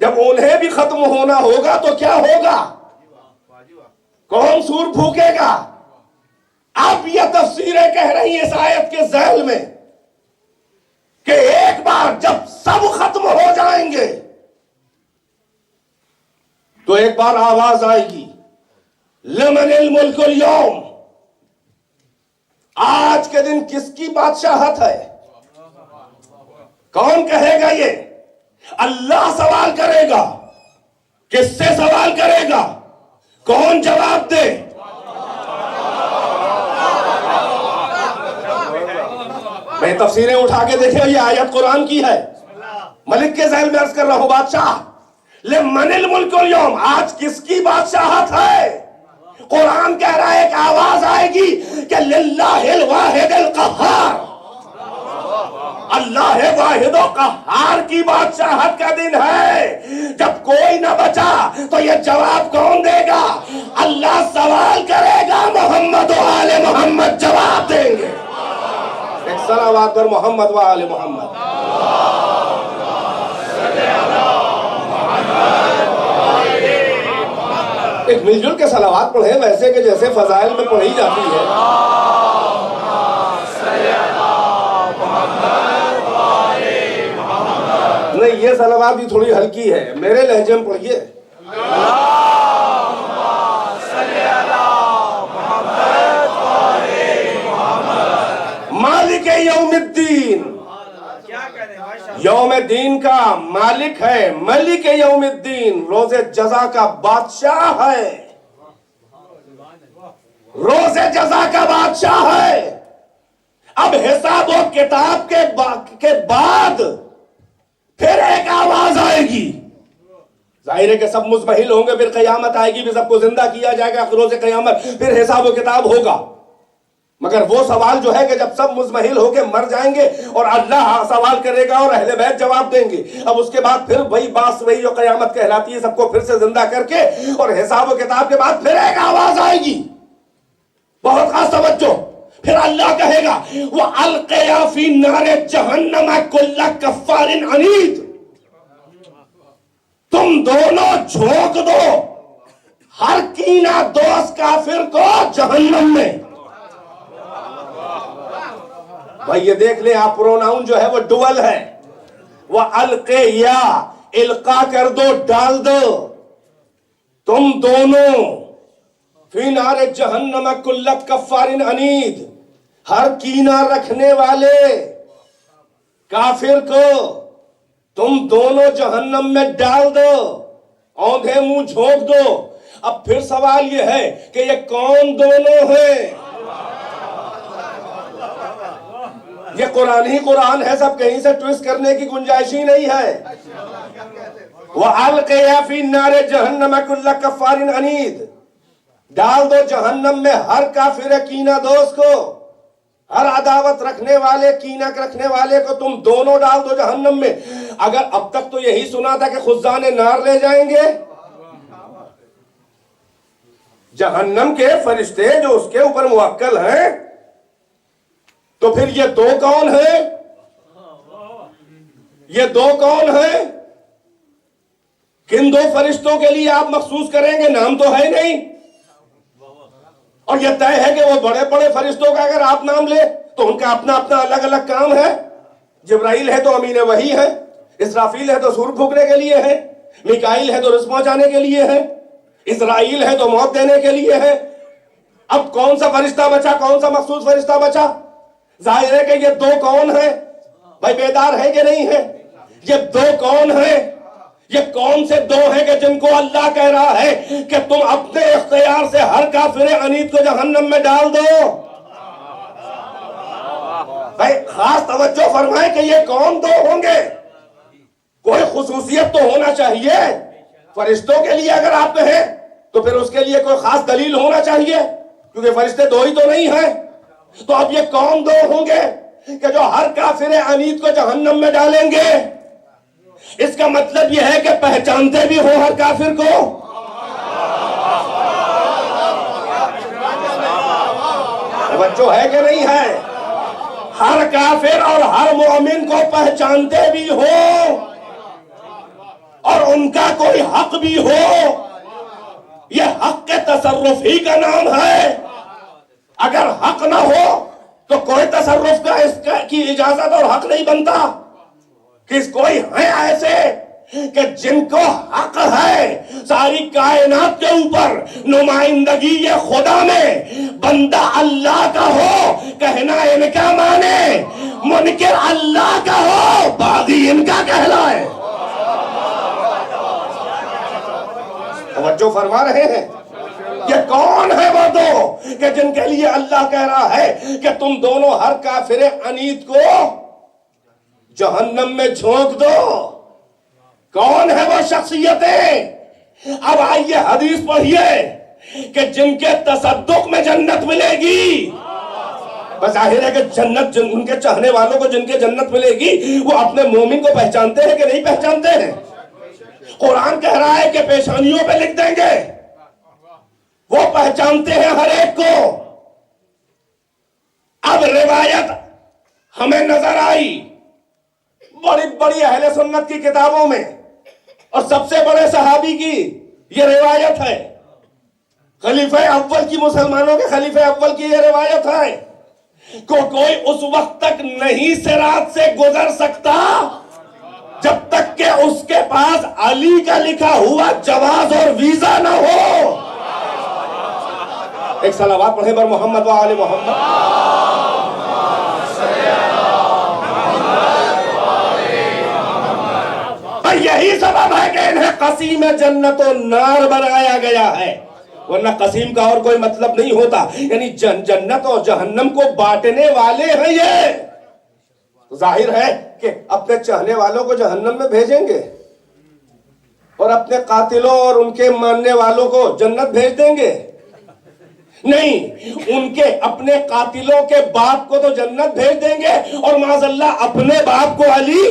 جب انہیں بھی ختم ہونا ہوگا تو کیا ہوگا؟ کون سور پھونکے گا؟ اب یہ تفسیریں کہہ رہی ہیں اس آیت کے ذیل میں کہ ایک بار جب سب ختم ہو جائیں گے تو ایک بار آواز آئے گی، لمن الملک اليوم، آج کے دن کس کی بادشاہت ہے؟ کون کہے گا یہ؟ اللہ سوال کرے گا۔ کس سے سوال کرے گا؟ کون جواب دے؟ میں تفسیریں اٹھا کے دیکھیں، یہ آیت قرآن کی ہے، ملک کے ذہن میں عرض کر رہا ہوں، بادشاہ لمن الملک اليوم، آج کس کی بادشاہت ہے؟ قرآن کہہ رہا ہے کہ آواز آئے گی کہ للہ الواحد القہار، اللہ واحد و قہار کی بادشاہت کا دن ہے۔ جب کوئی نہ بچا تو یہ جواب کون دے گا؟ اللہ سوال کرے گا، محمد و آل محمد جواب دیں گے۔ ایک صلوات پر محمد و آل محمد۔ ایک مل جل کے صلوات پڑھیں، ویسے کہ جیسے فضائل میں پڑھی جاتی ہے۔ نہیں، یہ صلوات بھی تھوڑی ہلکی ہے، میرے لہجے میں پڑھیے۔ مالک یوم الدین، یوم دین کا مالک ہے، ملک یوم الدین، روز جزا کا بادشاہ ہے، روز جزا کا بادشاہ ہے۔ اب حساب و کتاب کے بعد پھر ایک آواز آئے گی، ظاہر ہے کہ سب مزمحل ہوں گے، پھر قیامت آئے گی، پھر سب کو زندہ کیا جائے گا، روز قیامت پھر حساب و کتاب ہوگا۔ مگر وہ سوال جو ہے کہ جب سب مزمحل ہو کے مر جائیں گے اور اللہ سوال کرے گا اور اہل بیت جواب دیں گے، اب اس کے بعد پھر وہی بات، وہی جو قیامت کہلاتی ہے، سب کو پھر سے زندہ کر کے اور حساب و کتاب کے بعد پھر ایک آواز آئے گی، بہت خاص توجہ۔ پھر اللہ کہے گا وَأَلْقِيَا فِي نَارِ جَهَنَّمَ كُلَّ كَفَّارٍ عَنِيدٍ، تم دونوں جھونک دو ہر کینہ دوست کافر کو جہنم میں۔ بھائی یہ دیکھ لیں آپ، پروناؤن جو ہے وہ ڈوول ہے، وہ القیا، القا کر دو، ڈال دو، تم دونوں فی نار جہنم کل کفار عنید، ہر کینہ رکھنے والے کافر کو تم دونوں جہنم میں ڈال دو، اوندھے منہ جھونک دو۔ اب پھر سوال یہ ہے کہ یہ کون دونوں ہیں؟ یہ قرآن ہی قرآن ہے، سب کہیں سے ٹویسٹ کرنے کی گنجائش ہی نہیں ہے۔ وَأَلْقِيَا فِي النَّارِ جَهَنَّمَ كُلَّ كَفَّارٍ عَنِيدٍ، ڈال دو جہنم میں ہر کافر کینہ دوست کو، ہر عداوت رکھنے والے، کینہ رکھنے والے کو تم دونوں ڈال دو جہنم میں۔ اگر اب تک تو یہی سنا تھا کہ خزان نار لے جائیں گے، جہنم کے فرشتے جو اس کے اوپر موکل ہیں، تو پھر یہ دو کون ہیں؟ یہ دو کون ہیں؟ کن دو فرشتوں کے لیے آپ مخصوص کریں گے؟ نام تو ہے نہیں، اور یہ طے ہے کہ وہ بڑے بڑے فرشتوں کا اگر آپ نام لے تو ان کا اپنا اپنا الگ الگ کام ہے۔ جبرائیل ہے تو امین وحی ہے، اسرافیل ہے تو سور پھونکنے کے لیے ہے، میکائیل ہے تو رزق پہنچانے کے لیے ہے، اسرائیل ہے تو موت دینے کے لیے ہے۔ اب کون سا فرشتہ بچا، کون سا مخصوص فرشتہ بچا؟ ظاہر ہے کہ یہ دو کون ہیں؟ بھائی بیدار ہے کہ نہیں ہے؟ یہ دو کون ہیں؟ یہ کون سے دو ہیں کہ جن کو اللہ کہہ رہا ہے کہ تم اپنے اختیار سے ہر کافر عنید کو جہنم میں ڈال دو؟ بھائی خاص توجہ فرمائیں کہ یہ کون دو ہوں گے؟ کوئی خصوصیت تو ہونا چاہیے فرشتوں کے لیے، اگر آپ کہیں تو پھر اس کے لیے کوئی خاص دلیل ہونا چاہیے، کیونکہ فرشتے دو ہی تو نہیں ہیں۔ تو اب یہ کون دو ہوں گے کہ جو ہر کافر عنید کو جہنم میں ڈالیں گے؟ اس کا مطلب یہ ہے کہ پہچانتے بھی ہو ہر کافر کو؟ توجہ ہے کہ نہیں ہے؟ ہر کافر اور ہر مومن کو پہچانتے بھی ہو اور ان کا کوئی حق بھی ہو، یہ حق کے تصرف ہی کا نام ہے۔ اگر حق نہ ہو تو کوئی تصرف کا اس کی اجازت اور حق نہیں بنتا۔ کوئی ہیں ایسے کہ جن کو حق ہے ساری کائنات کے اوپر نمائندگی یہ خدا میں، بندہ اللہ کا ہو کہنا ان کا مانے، منکر اللہ کا ہو باغی ان کا کہلائے۔ توجہ فرما رہے ہیں؟ یہ کون ہے وہ دو کہ جن کے لیے اللہ کہہ رہا ہے کہ تم دونوں ہر کافر عنید کو جہنم میں جھونک دو؟ کون ہے وہ شخصیتیں؟ اب آئیے حدیث پڑھیے کہ جن کے تصدق میں جنت ملے گی۔ بظاہر ہے کہ جنت ان کے چاہنے والوں کو جن کے جنت ملے گی وہ اپنے مومن کو پہچانتے ہیں کہ نہیں پہچانتے ہیں؟ قرآن کہہ رہا ہے کہ پیشانیوں پہ لکھ دیں گے، وہ پہچانتے ہیں ہر ایک کو۔ اب روایت ہمیں نظر آئی بڑی بڑی اہل سنت کی کتابوں میں، اور سب سے بڑے صحابی کی یہ روایت ہے، خلیفہ اول کی، مسلمانوں کے خلیفہ اول کی یہ روایت ہے کہ کوئی اس وقت تک نہیں صراط سے گزر سکتا جب تک کہ اس کے پاس علی کا لکھا ہوا جواز اور ویزا نہ ہو۔ ایک صلوات پڑھیں بر محمد و آل محمد۔ یہی سبب ہے کہ انہیں قسیم جنت و نار بنایا گیا ہے، ورنہ قسیم کا اور کوئی مطلب نہیں ہوتا، یعنی جنت اور جہنم کو بانٹنے والے ہیں یہ۔ ظاہر ہے کہ اپنے چاہنے والوں کو جہنم میں بھیجیں گے اور اپنے قاتلوں اور ان کے ماننے والوں کو جنت بھیج دیں گے؟ نہیں، ان کے اپنے قاتلوں کے باپ کو تو جنت بھیج دیں گے اور معاذ اللہ اپنے باپ کو علی۔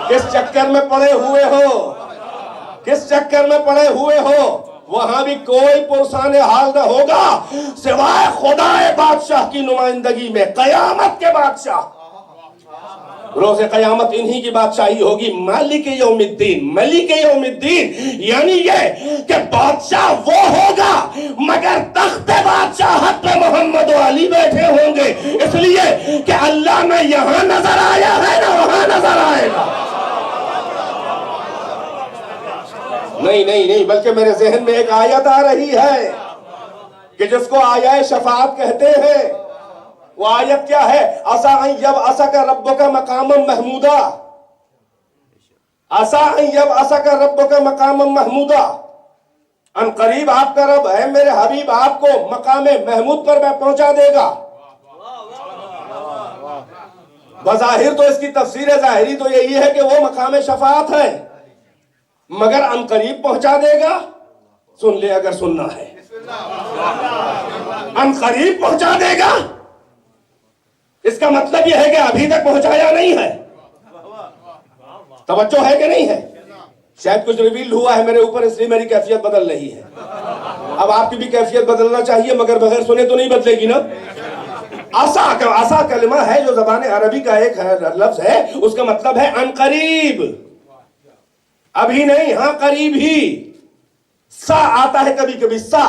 کس چکر میں پڑے ہوئے ہو، کس چکر میں پڑے ہوئے ہو؟ وہاں بھی کوئی پرسان حال نہ ہوگا سوائے خدا بادشاہ کی نمائندگی میں، قیامت کے بادشاہ۔ روز قیامت انہی کی بادشاہی ہوگی، مالک یوم الدین، ملک یوم الدین، یعنی یہ کہ بادشاہ وہ ہوگا مگر تخت بادشاہت پہ محمد و علی بیٹھے ہوں گے، اس لیے کہ اللہ نہ یہاں نظر آیا ہے نہ وہاں نظر آئے گا۔ نہیں، بلکہ میرے ذہن میں ایک آیت آ رہی ہے کہ جس کو آیہ شفاعت کہتے ہیں۔ وہ آیت کیا ہے؟ عسیٰ ان یبعثک ربک مقاما محمودا، عسیٰ ان یبعثک ربک مقاما محمودا، ان قریب آپ کا رب ہے میرے حبیب آپ کو مقام محمود پر پہنچا دے گا۔ بظاہر تو اس کی تفسیر ظاہری تو یہی ہے کہ وہ مقام شفاعت ہے، مگر ان قریب پہنچا دے گا۔ سن لے اگر سننا ہے، ان قریب پہنچا دے گا، اس کا مطلب یہ ہے کہ ابھی تک پہنچایا نہیں ہے۔ توجہ ہے کہ نہیں ہے؟ شاید کچھ ریویل ہوا ہے میرے اوپر، اس لیے میری کیفیت بدل رہی ہے۔ اب آپ کی بھی کیفیت بدلنا چاہیے، مگر بغیر سنے تو نہیں بدلے گی نا۔ عصا کلمہ ہے جو زبان عربی کا ایک لفظ ہے، اس کا مطلب ہے ان قریب، ابھی نہیں، ہاں قریب ہی۔ سا آتا ہے کبھی کبھی، سا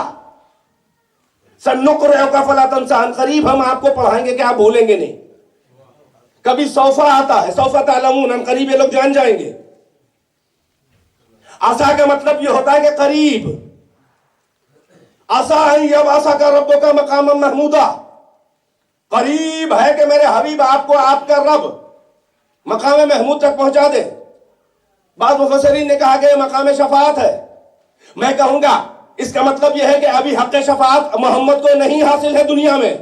سنقرئک فلا تنسى، ان قریب ہم آپ کو پڑھائیں گے کہ آپ بھولیں گے نہیں۔ کبھی سوفا آتا ہے، سوفا تعلمون، ان قریب یہ لوگ جان جائیں گے۔ عصا کا مطلب یہ ہوتا ہے کہ قریب۔ عسیٰ ان یبعثک ربک مقاما محمودا، قریب ہے کہ میرے حبیب آپ کو آپ کا رب مقام محمود تک پہنچا دے۔ بعض مفسرین نے کہا کہ یہ مقام شفاعت ہے۔ میں کہوں گا اس کا مطلب یہ ہے کہ ابھی حق شفاعت محمد کو نہیں حاصل ہے دنیا میں۔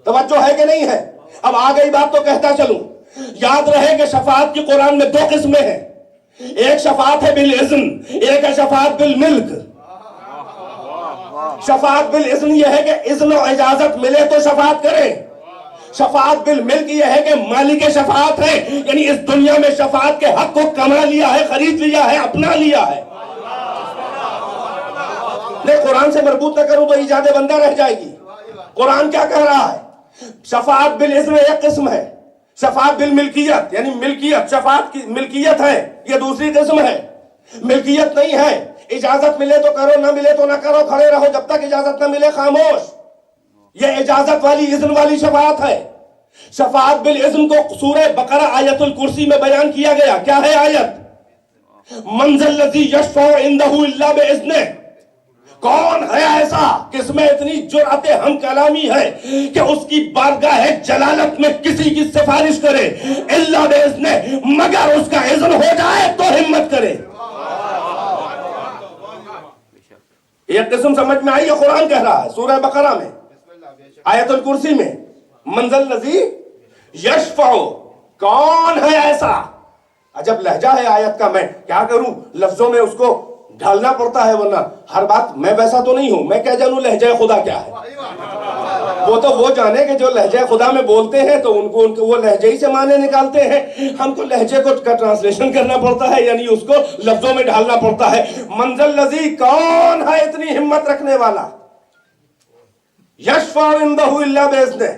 توجہ ہے کہ نہیں ہے؟ اب آ گئی بات تو کہتا چلوں، یاد رہے کہ شفاعت کی قرآن میں دو قسمیں ہیں، ایک شفاعت ہے بالاذن، ایک ہے شفاعت بالملک۔ شفاعت بالاذن یہ ہے کہ اذن و اجازت ملے تو شفاعت کریں، شفاعت بالملک یہ ہے کہ مالک شفاعت ہے، یعنی اس دنیا میں شفاعت کے حق کو کما لیا ہے، خرید لیا ہے، اپنا لیا ہے۔ نہیں، قرآن سے مربوط نہ کروں تو ایجاد بندہ رہ جائے گی۔ قرآن کیا کہہ رہا ہے؟ شفاعت بالاذن ایک قسم ہے، شفاعت بالملکیت یعنی ملکیت، شفاعت کی ملکیت ہے، یہ دوسری قسم ہے۔ ملکیت نہیں ہے، اجازت ملے تو کرو، نہ ملے تو نہ کرو، کھڑے رہو، جب تک اجازت نہ ملے خاموش۔ یہ اجازت والی، اذن والی شفاعت ہے۔ شفاعت بالاذن کو سورہ بقرہ آیت الکرسی میں بیان کیا گیا۔ کیا ہے آیت؟ من ذا الذی یشفع عندہ الا باذنہ، کون ہے ایسا کس میں اتنی جرأت ہم کلامی ہے کہ اس کی بارگاہ جلالت میں کسی کی سفارش کرے، الا باذنہ، مگر اس کا اذن ہو جائے تو ہمت کرے۔ یہ قسم سمجھ میں آئی؟ یہ قرآن کہہ رہا ہے سورہ بقرہ میں آیت الکرسی میں، من ذا الذی یشفع، کون ہے ایسا؟ عجب لہجہ ہے آیت کا، میں کیا کروں، لفظوں میں اس کو ڈھالنا پڑتا ہے، ورنہ ہر بات میں ویسا تو نہیں ہوں، میں کیا جانوں لہجہ خدا کیا ہے؟ وہ تو وہ جانے کہ جو لہجہ خدا میں بولتے ہیں تو ان کو وہ لہجے ہی سے معنی نکالتے ہیں، ہم کو لہجے کو کا ٹرانسلیشن کرنا پڑتا ہے، یعنی اس کو لفظوں میں ڈھالنا پڑتا ہے۔ من ذا الذی، کون ہے اتنی ہمت رکھنے والا، یشفع عندہ الا باذنہ،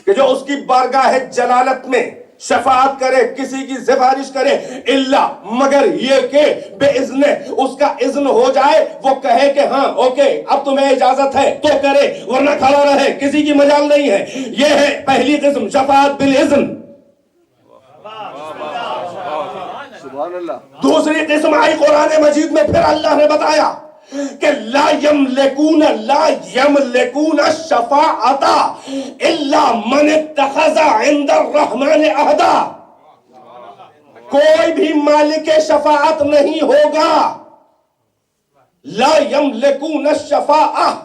کہ جو اس کی بارگاہ جلالت میں شفاعت کرے، کسی کی سفارش کرے، الا، مگر یہ کہ باذن، اس کا اذن ہو جائے، وہ کہے کہ ہاں اوکے اب تمہیں اجازت ہے تو کرے، ورنہ کھڑا رہے، کسی کی مجال نہیں ہے۔ یہ ہے پہلی قسم، شفاعت بالاذن۔ سبحان اللہ۔ دوسری قسم آئی قرآن مجید میں، پھر اللہ نے بتایا کہ لا یملکون الشفاعۃ الا من اتخذ عند الرحمن عہدا، کوئی بھی مالک شفاعت نہیں ہوگا، لا یملکون الشفاعۃ،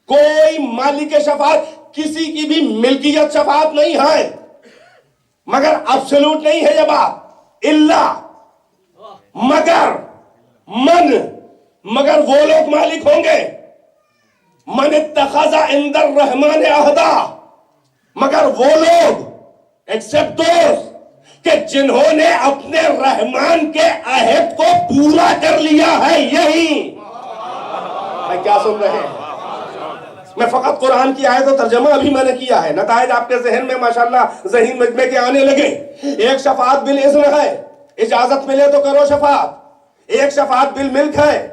کوئی مالک شفاعت، کسی کی بھی ملکیت شفاعت نہیں ہے، مگر ابسولوٹ نہیں ہے یہ بات، الا، مگر وہ لوگ مالک ہوں گے، من اتخذ عند الرحمن عہدا، مگر وہ لوگ، ایکسپٹ دوز، کہ جنہوں نے اپنے رحمان کے عہد کو پورا کر لیا ہے۔ یہی میں کیا سن رہے ہیں؟ میں فقط قرآن کی آیت و ترجمہ ابھی میں نے کیا ہے، نتائج آپ کے ذہن میں ماشاءاللہ ذہین مجمع کے آنے لگے۔ ایک شفاعت بالاذن ہے، اجازت ملے تو کرو شفاعت، ایک شفاعت بالملک ہے،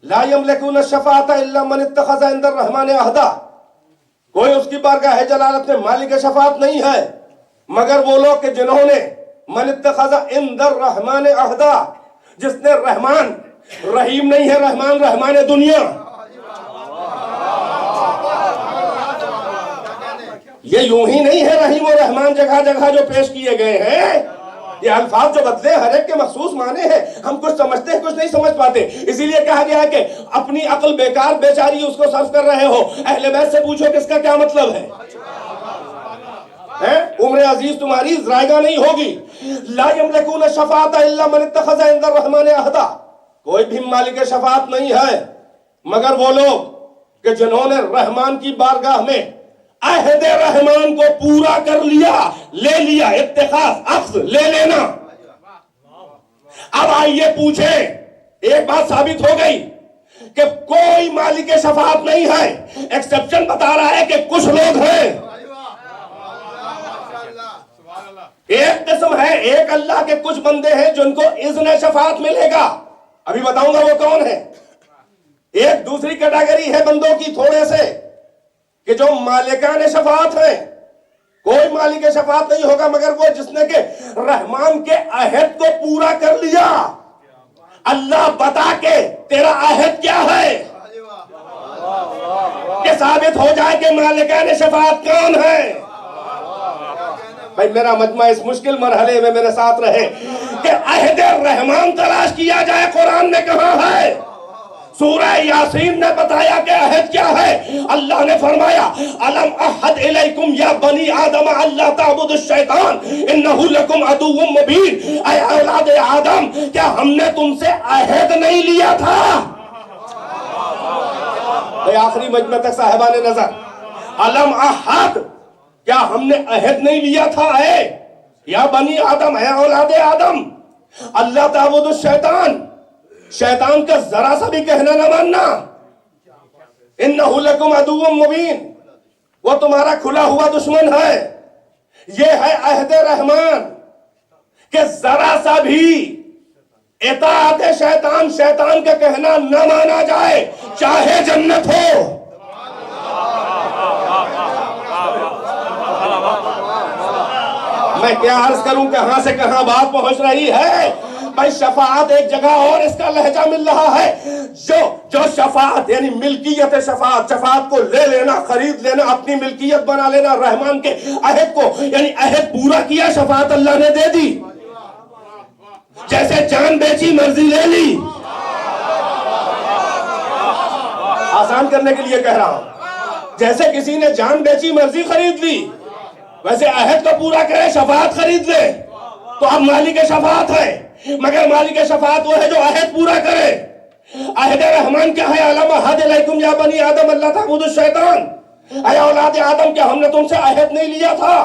لا یملکون الشفاعۃ الا من اتخذ عند الرحمن عہدا، کوئی اس کی بارگاہ جلالت میں مالک شفاعت نہیں ہے مگر وہ لوگ کہ جنہوں نے من اتخذ عند الرحمن عہدا، جس نے رحمان، رحیم نہیں ہے رحمان، رحمان دنیا، یہ یوں ہی نہیں ہے رحیم و رحمان جگہ جگہ جو پیش کیے گئے ہیں، یہ الفاظ جو بدلے ہر ایک کے مخصوص معنی ہیں، ہم کچھ سمجھتے ہیں کچھ نہیں سمجھ پاتے، اسی لیے کہا گیا ہے کہ اپنی عقل بیکار بیچاری اس کو صرف کر رہے ہو، اہل بیت سے پوچھو کہ اس کا کیا مطلب ہے، عمر عزیز تمہاری ذائقہ نہیں ہوگی۔ لا یملکون الشفاعۃ الا من اتخذ عند الرحمن عہدا، کوئی بھی مالک شفاعت نہیں ہے مگر وہ لوگ کہ جنہوں نے رحمان کی بارگاہ میں عہد رحمان کو پورا کر لیا، لے لیا، اتخاذ، اخذ، لے لینا۔ اب آئیے پوچھیں، ایک بات ثابت ہو گئی کہ کوئی مالک شفاعت نہیں ہے، ایکسپشن بتا رہا ہے کہ کچھ لوگ ہیں، ایک قسم ہے، ایک اللہ کے کچھ بندے ہیں جن کو اذن شفاعت ملے گا، ابھی بتاؤں گا وہ کون ہے۔ ایک دوسری کیٹیگری ہے بندوں کی تھوڑے سے کہ جو مالکان شفاعت ہیں، کوئی مالک شفاعت نہیں ہوگا مگر وہ جس نے کہ رحمان کے عہد کو پورا کر لیا۔ اللہ بتا کے تیرا عہد کیا ہے کہ ثابت ہو جائے کہ مالکان شفاعت کون ہے۔ بھائی میرا مجمع اس مشکل مرحلے میں میرے ساتھ رہے کہ عہد رحمان تلاش کیا جائے، قرآن میں کہاں ہے؟ سورہ یاسین نے بتایا کہ عہد کیا ہے، اللہ نے فرمایا الم احد الیکم یا بنی آدم اللہ تعبدوا الشیطان انہ لکم عدو مبین، اے اولاد آدم کیا ہم نے تم سے عہد نہیں لیا تھا؟ اے آخری مجمع تک صاحبان نظر، الم احد، کیا ہم نے عہد نہیں لیا تھا، اے یا بنی آدم، اے اولاد آدم، اللہ تعبدوا الشیطان، شیطان کا ذرا سا بھی کہنا نہ ماننا، انہ لکم عدو مبین، وہ تمہارا کھلا ہوا دشمن ہے. یہ ہے عہد رحمان کہ ذرا سا بھی اطاعت شیطان، شیطان کا کہنا نہ مانا جائے، چاہے جنت ہو. میں کیا عرض کروں کہاں سے کہاں بات پہنچ رہی ہے. بھائی شفاعت ایک جگہ اور اس کا لہجہ مل رہا ہے. جو شفاعت یعنی ملکیت شفاعت، شفاعت کو لے لینا، خرید لینا، اپنی ملکیت بنا لینا، رحمان کے عہد کو یعنی عہد پورا کیا، شفاعت اللہ نے دے دی. جیسے جان بیچی مرضی لے لی. آسان کرنے کے لیے کہہ رہا ہوں، جیسے کسی نے جان بیچی مرضی خرید لی، ویسے عہد کو پورا کرے، شفاعت خرید لے تو اب مالک شفاعت ہے. مگر مالک شفاعت وہ ہے جو عہد پورا کرے. عہد رحمان کیا ہے؟ علم عہد علیکم یا بنی آدم اللہ تعبدوا الشیطان. اے اولاد آدم، کیا ہم نے تم سے عہد نہیں لیا تھا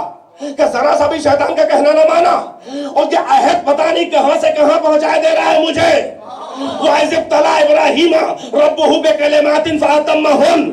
کہ ذرا سا بھی شیطان کا کہنا نہ مانا؟ اور یہ عہد پتہ نہیں کہاں سے کہاں پہنچائے دے رہا ہے مجھے. وَإِذِ ابْتَلَىٰ إِبْرَاهِيمَ رَبُّهُ بِكَلِمَاتٍ فَأَتَمَّهُنَّ.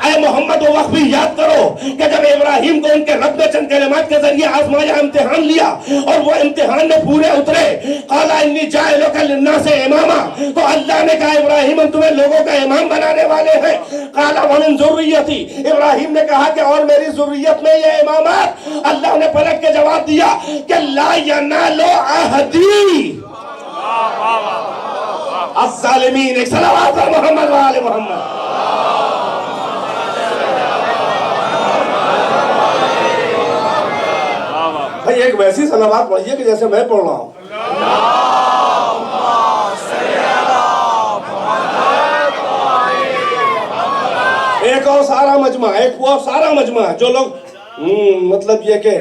اے محمد وہ وقت بھی یاد کرو کہ جب ابراہیم کو ان کے رب نے چند کلمات کے ذریعے آزمایا، امتحان لیا اور وہ امتحان میں پورے اترے. قَالَ إِنِّي جَاعِلُكَ لِلنَّاسِ إِمَامًا. تو اللہ نے کہا ابراہیم ہم تمہیں لوگوں کا امام بنانے والے ہیں. قَالَ وَمِن ذُرِّيَّتِي. ابراہیم نے کہا کہ اور میری ذریت میں یہ امامات. اللہ نے پلٹ کے جواب دیا کہ لَا يَنَالُ عَهْدِي الظالمین. ایک صلوات پر محمد وآل محمد. بھائی ایک ویسی صلوات پڑھیے کہ جیسے میں پڑھ رہا ہوں. ایک اور سارا مجمع، ایک اور سارا مجمع جو لوگ مطلب یہ کہ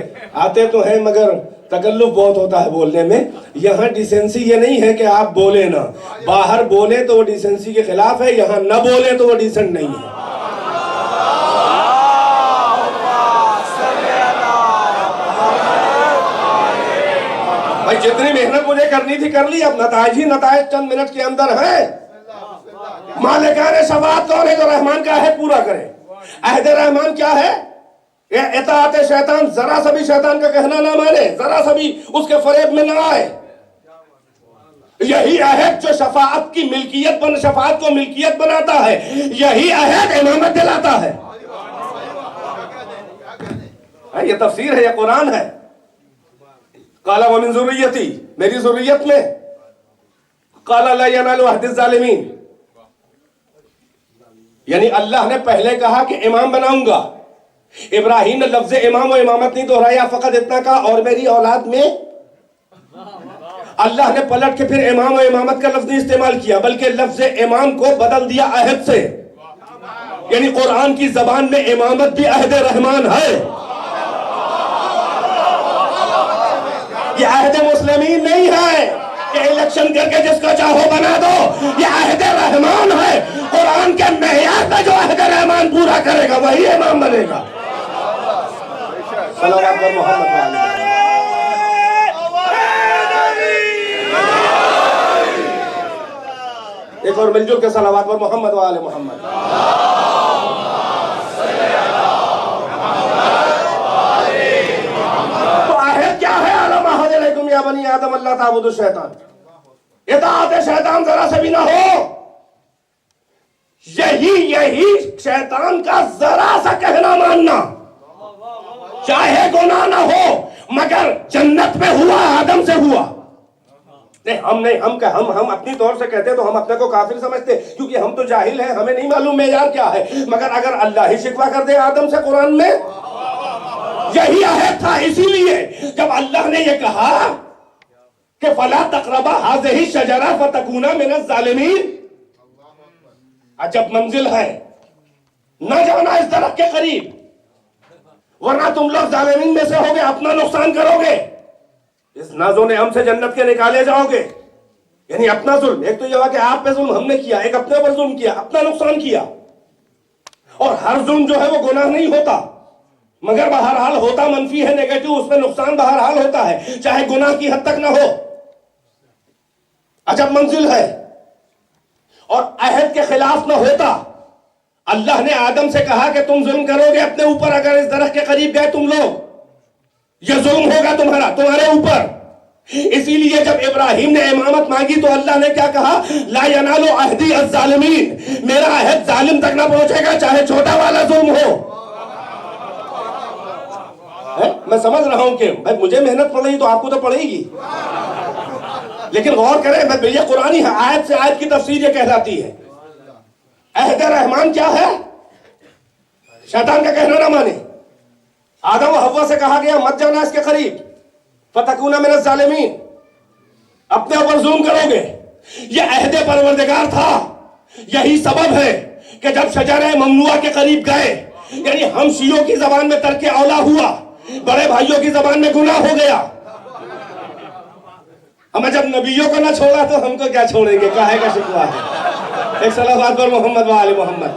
آتے تو ہیں مگر تکلف بہت ہوتا ہے بولنے میں. یہاں ڈیسنسی یہ نہیں ہے کہ آپ بولے نہ، باہر بولے تو وہ ڈیسنسی کے خلاف ہے، یہاں نہ بولے تو وہ ڈیسنٹ نہیں ہے. بھائی جتنی محنت مجھے کرنی تھی کر لی، اب نتائج ہی نتائج چند منٹ کے اندر ہیں. مالکان شفاعت کون ہے؟ جو رحمان کا عہد پورا کرے. عہد رحمان کیا ہے؟ اطاعت شیطان، ذرا سا بھی شیطان کا کہنا نہ مانے، ذرا سا بھی اس کے فریب میں نہ آئے. یہی عہد جو شفاعت کی ملکیت شفاعت کو ملکیت بناتا ہے، یہی عہد امامت دلاتا ہے. یہ تفسیر ہے، یہ قرآن ہے. قال ومن ذریتی، میری ذریت میں. قال لا ینال عہد الظالمین، یعنی اللہ نے پہلے کہا کہ امام بناؤں گا. ابراہیم نے لفظ امام و امامت نہیں دہرایا، فقط اتنا کہا اور میری اولاد میں. اللہ نے پلٹ کے پھر امام و امامت کا لفظ نہیں استعمال کیا، بلکہ لفظ امام کو بدل دیا عہد سے. یعنی قرآن کی زبان میں امامت بھی عہد رحمان ہے. یہ عہد مسلمین نہیں ہے کہ الیکشن کر کے جس کو چاہو بنا دو. یہ عہد رحمان ہے. قرآن کے معیار پہ جو عہد رحمان پورا کرے گا وہی امام بنے گا. صلوات پر محمد وآلہ. ایک اور مل جل کے صلوات پر محمد وآلہ محمد. تو عہد کیا ہے؟ علم عہد علیکم یا بنی آدم اللہ تعبدوا الشیطان. اطاعت شیطان ذرا سے بھی نہ ہو. یہی شیطان کا ذرا سا کہنا ماننا، چاہے گناہ نہ ہو مگر جنت میں ہوا، آدم سے ہوا. ہم اپنی طور سے کہتے تو ہم اپنے کو کافر سمجھتے کیونکہ ہم تو جاہل ہیں، ہمیں نہیں معلوم معیار کیا ہے. مگر اگر اللہ ہی شکوہ کر دے آدم سے قرآن میں، یہی عہد تھا. اسی لیے جب اللہ نے یہ کہا کہ فلا تقربا هذه الشجرة فتكونا من الظالمین، عجب منزل ہے، نہ جانا اس درخت کے قریب ورنہ تم لوگ ظالمین میں سے ہوگے، اپنا نقصان کرو گے، اس ناز و نعم سے جنت کے نکالے جاؤ گے. یعنی اپنا ظلم، ایک تو یہ ہوا کہ آپ پہ ظلم ہم نے کیا، ایک اپنے پر ظلم کیا، اپنا نقصان کیا. اور ہر ظلم جو ہے وہ گناہ نہیں ہوتا مگر بہرحال ہوتا منفی ہے، نیگیٹو، اس میں نقصان بہرحال ہوتا ہے چاہے گناہ کی حد تک نہ ہو. عجب منزل ہے. اور عہد کے خلاف نہ ہوتا، اللہ نے آدم سے کہا کہ تم ظلم کرو گے اپنے اوپر اگر اس درخت کے قریب گئے تم لوگ, یہ ظلم ہوگا تمہارے اوپر. اسی لیے جب ابراہیم نے امامت مانگی تو اللہ نے کیا کہا؟ لا ینال عہدی الظالمین, میرا عہد ظالم تک نہ پہنچے گا چاہے چھوٹا والا ظلم ہو. میں سمجھ رہا ہوں کہ بھائی مجھے محنت پڑ رہی تو آپ کو تو پڑے گی, لیکن غور کریں, یہ قرآنی ہے, آیت سے آیت کی تفسیر یہ کہلاتی ہے. عہد رحمان کیا ہے؟ شیطان کا کہنا نہ مانے. آدم و حوا سے کہا گیا مت جانا اس کے قریب, فتکون من الظالمین, اپنے اوپر ظلم کرو گے. یہ عہد پروردگار تھا. یہی سبب ہے کہ جب شجرہ ممنوعہ کے قریب گئے, یعنی ہم شیعوں کی زبان میں ترک اولا ہوا, بڑے بھائیوں کی زبان میں گناہ ہو گیا. ہمیں جب نبیوں کو نہ چھوڑا تو ہم کو کیا چھوڑیں گے, کاہے کا شکوہ ہے. ایک صلوات پر محمد و آل محمد.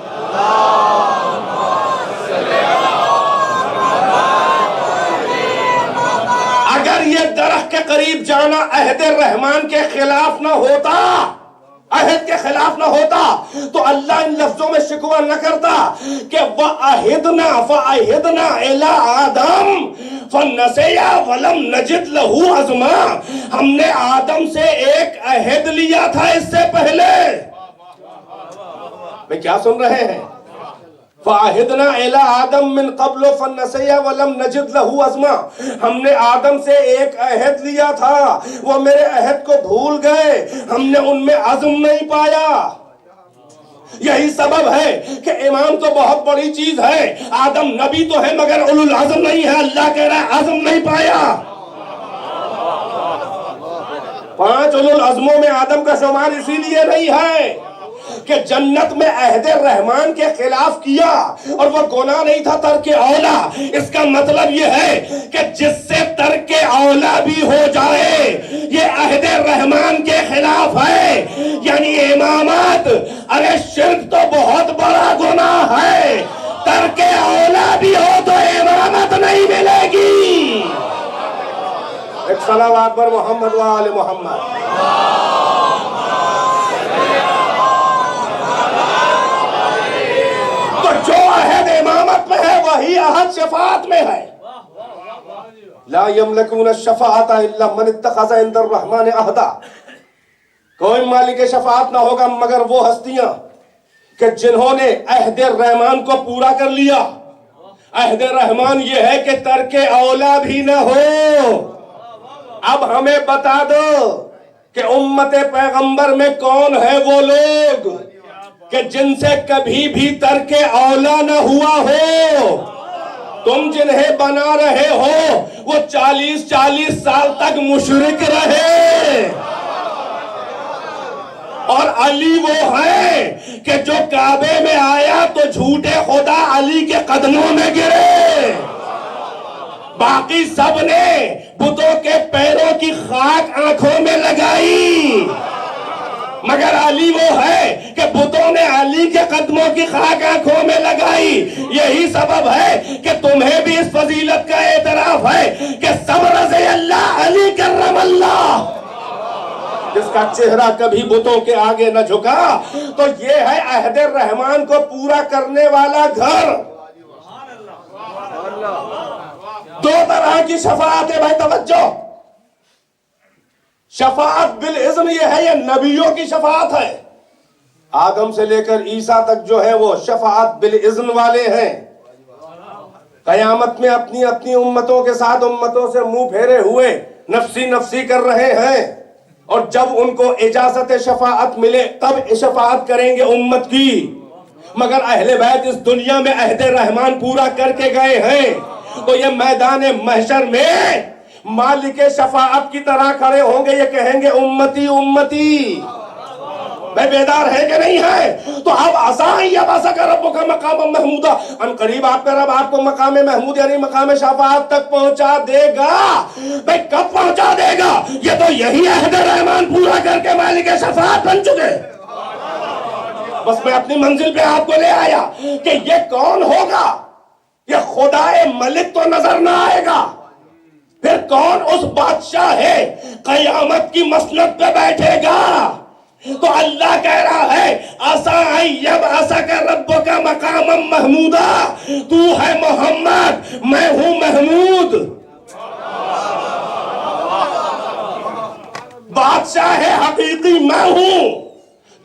اگر یہ درخت کے قریب جانا عہد رحمان کے خلاف نہ ہوتا, عہد کے خلاف نہ ہوتا, تو اللہ ان لفظوں میں شکوہ نہ کرتا کہ فَأَعِدْنَا إِلَىٰ آدَمَ فَنَسِيَ وَلَمْ نَجِدْ لَهُ عَزْمًا. ہم نے آدم سے ایک عہد لیا تھا اس سے پہلے. میں کیا سن رہے ہیں؟ فَعَهِدْنَا إِلَىٰ آدَمَ مِنْ قَبْلُ فَنَسِيَ وَلَمْ نَجِدْ لَهُ عَزْمًا. ہم نے آدم سے ایک عہد لیا تھا, وہ میرے عہد کو بھول گئے, ہم نے ان میں عزم نہیں پایا. یہی سبب ہے کہ امام تو بہت بڑی چیز ہے, آدم نبی تو ہے مگر اولو العزم نہیں ہے. اللہ کہہ رہا ہے عزم نہیں پایا. 5 اولو العزموں میں آدم کا شمار اسی لیے نہیں ہے کہ جنت میں عہد رحمان کے خلاف کیا اور وہ گناہ نہیں تھا ترک اولا. اس کا مطلب یہ ہے کہ جس سے ترک اولا بھی ہو جائے یہ عہد رحمان کے خلاف ہے. یعنی امامت, ارے شرک تو بہت بڑا گناہ ہے, ترک اولا بھی ہو تو امامت نہیں ملے گی. ایک صلوات پر محمد و آل محمد. جو عہد امامت میں ہے وہی عہد شفاعت میں ہے. لا یملکون الشفاعۃ الا من اتخذ عند الرحمن عہدا. کوئی مالک شفاعت نہ ہوگا مگر وہ ہستیاں کہ جنہوں نے عہد رحمان کو پورا کر لیا. عہد رحمان یہ ہے کہ ترک اولا بھی نہ ہو. اب ہمیں بتا دو کہ امت پیغمبر میں کون ہے وہ لوگ کہ جن سے کبھی بھی ترک اولا نہ ہوا ہو. تم جنہیں بنا رہے ہو وہ 40 سال تک مشرک رہے, اور علی وہ ہے کہ جو کعبے میں آیا تو جھوٹے خدا علی کے قدموں میں گرے. باقی سب نے بتوں کے پیروں کی خاک آنکھوں میں لگائی, مگر علی وہ ہے کہ بتوں نے علی کے قدموں کی خاک آنکھوں میں لگائی. یہی سبب ہے کہ تمہیں بھی اس فضیلت کا اعتراف ہے کہ سب رضی اللہ علی کرم اللہ, جس کا چہرہ کبھی بتوں کے آگے نہ جھکا. تو یہ ہے عہد رحمان کو پورا کرنے والا گھر. 2 طرح کی شفاعت ہے بھائی, توجہ. شفاعت بالاذن یہ ہے, یہ نبیوں کی شفاعت ہے. آدم سے لے کر عیسیٰ تک جو ہے وہ شفاعت بالاذن والے ہیں. قیامت میں اپنی اپنی امتوں کے ساتھ امتوں سے منہ پھیرے ہوئے نفسی نفسی کر رہے ہیں, اور جب ان کو اجازت شفاعت ملے تب شفاعت کریں گے امت کی. مگر اہل بیت اس دنیا میں عہد رحمان پورا کر کے گئے ہیں, تو یہ میدان محشر میں مالک شفاعت کی طرح کھڑے ہوں گے, یہ کہیں گے امتی امتی. میں بیدار ہے کہ نہیں ہے؟ تو اب آسان یا باسا کا رب کا مقام محمودہ, ان قریب آپ کا رب آپ کو مقام محمود یعنی مقام شفاعت تک پہنچا دے گا. بھئی کب پہنچا دے گا؟ یہ تو یہی عہد رحمان پورا کر کے مالک شفاعت بن چکے. بس میں اپنی منزل پہ آپ کو لے آیا کہ یہ کون ہوگا. یہ خدائے ملک تو نظر نہ آئے گا, پھر کون اس بادشاہ ہے قیامت کی مسند پہ بیٹھے گا تو اللہ کہہ رہا ہے عَسَىٰ أَن يَبْعَثَكَ رَبُّكَ مَقَامًا مَحْمُودًا، تو ہے محمد، میں ہوں محمود، بادشاہ حقیقی میں ہوں،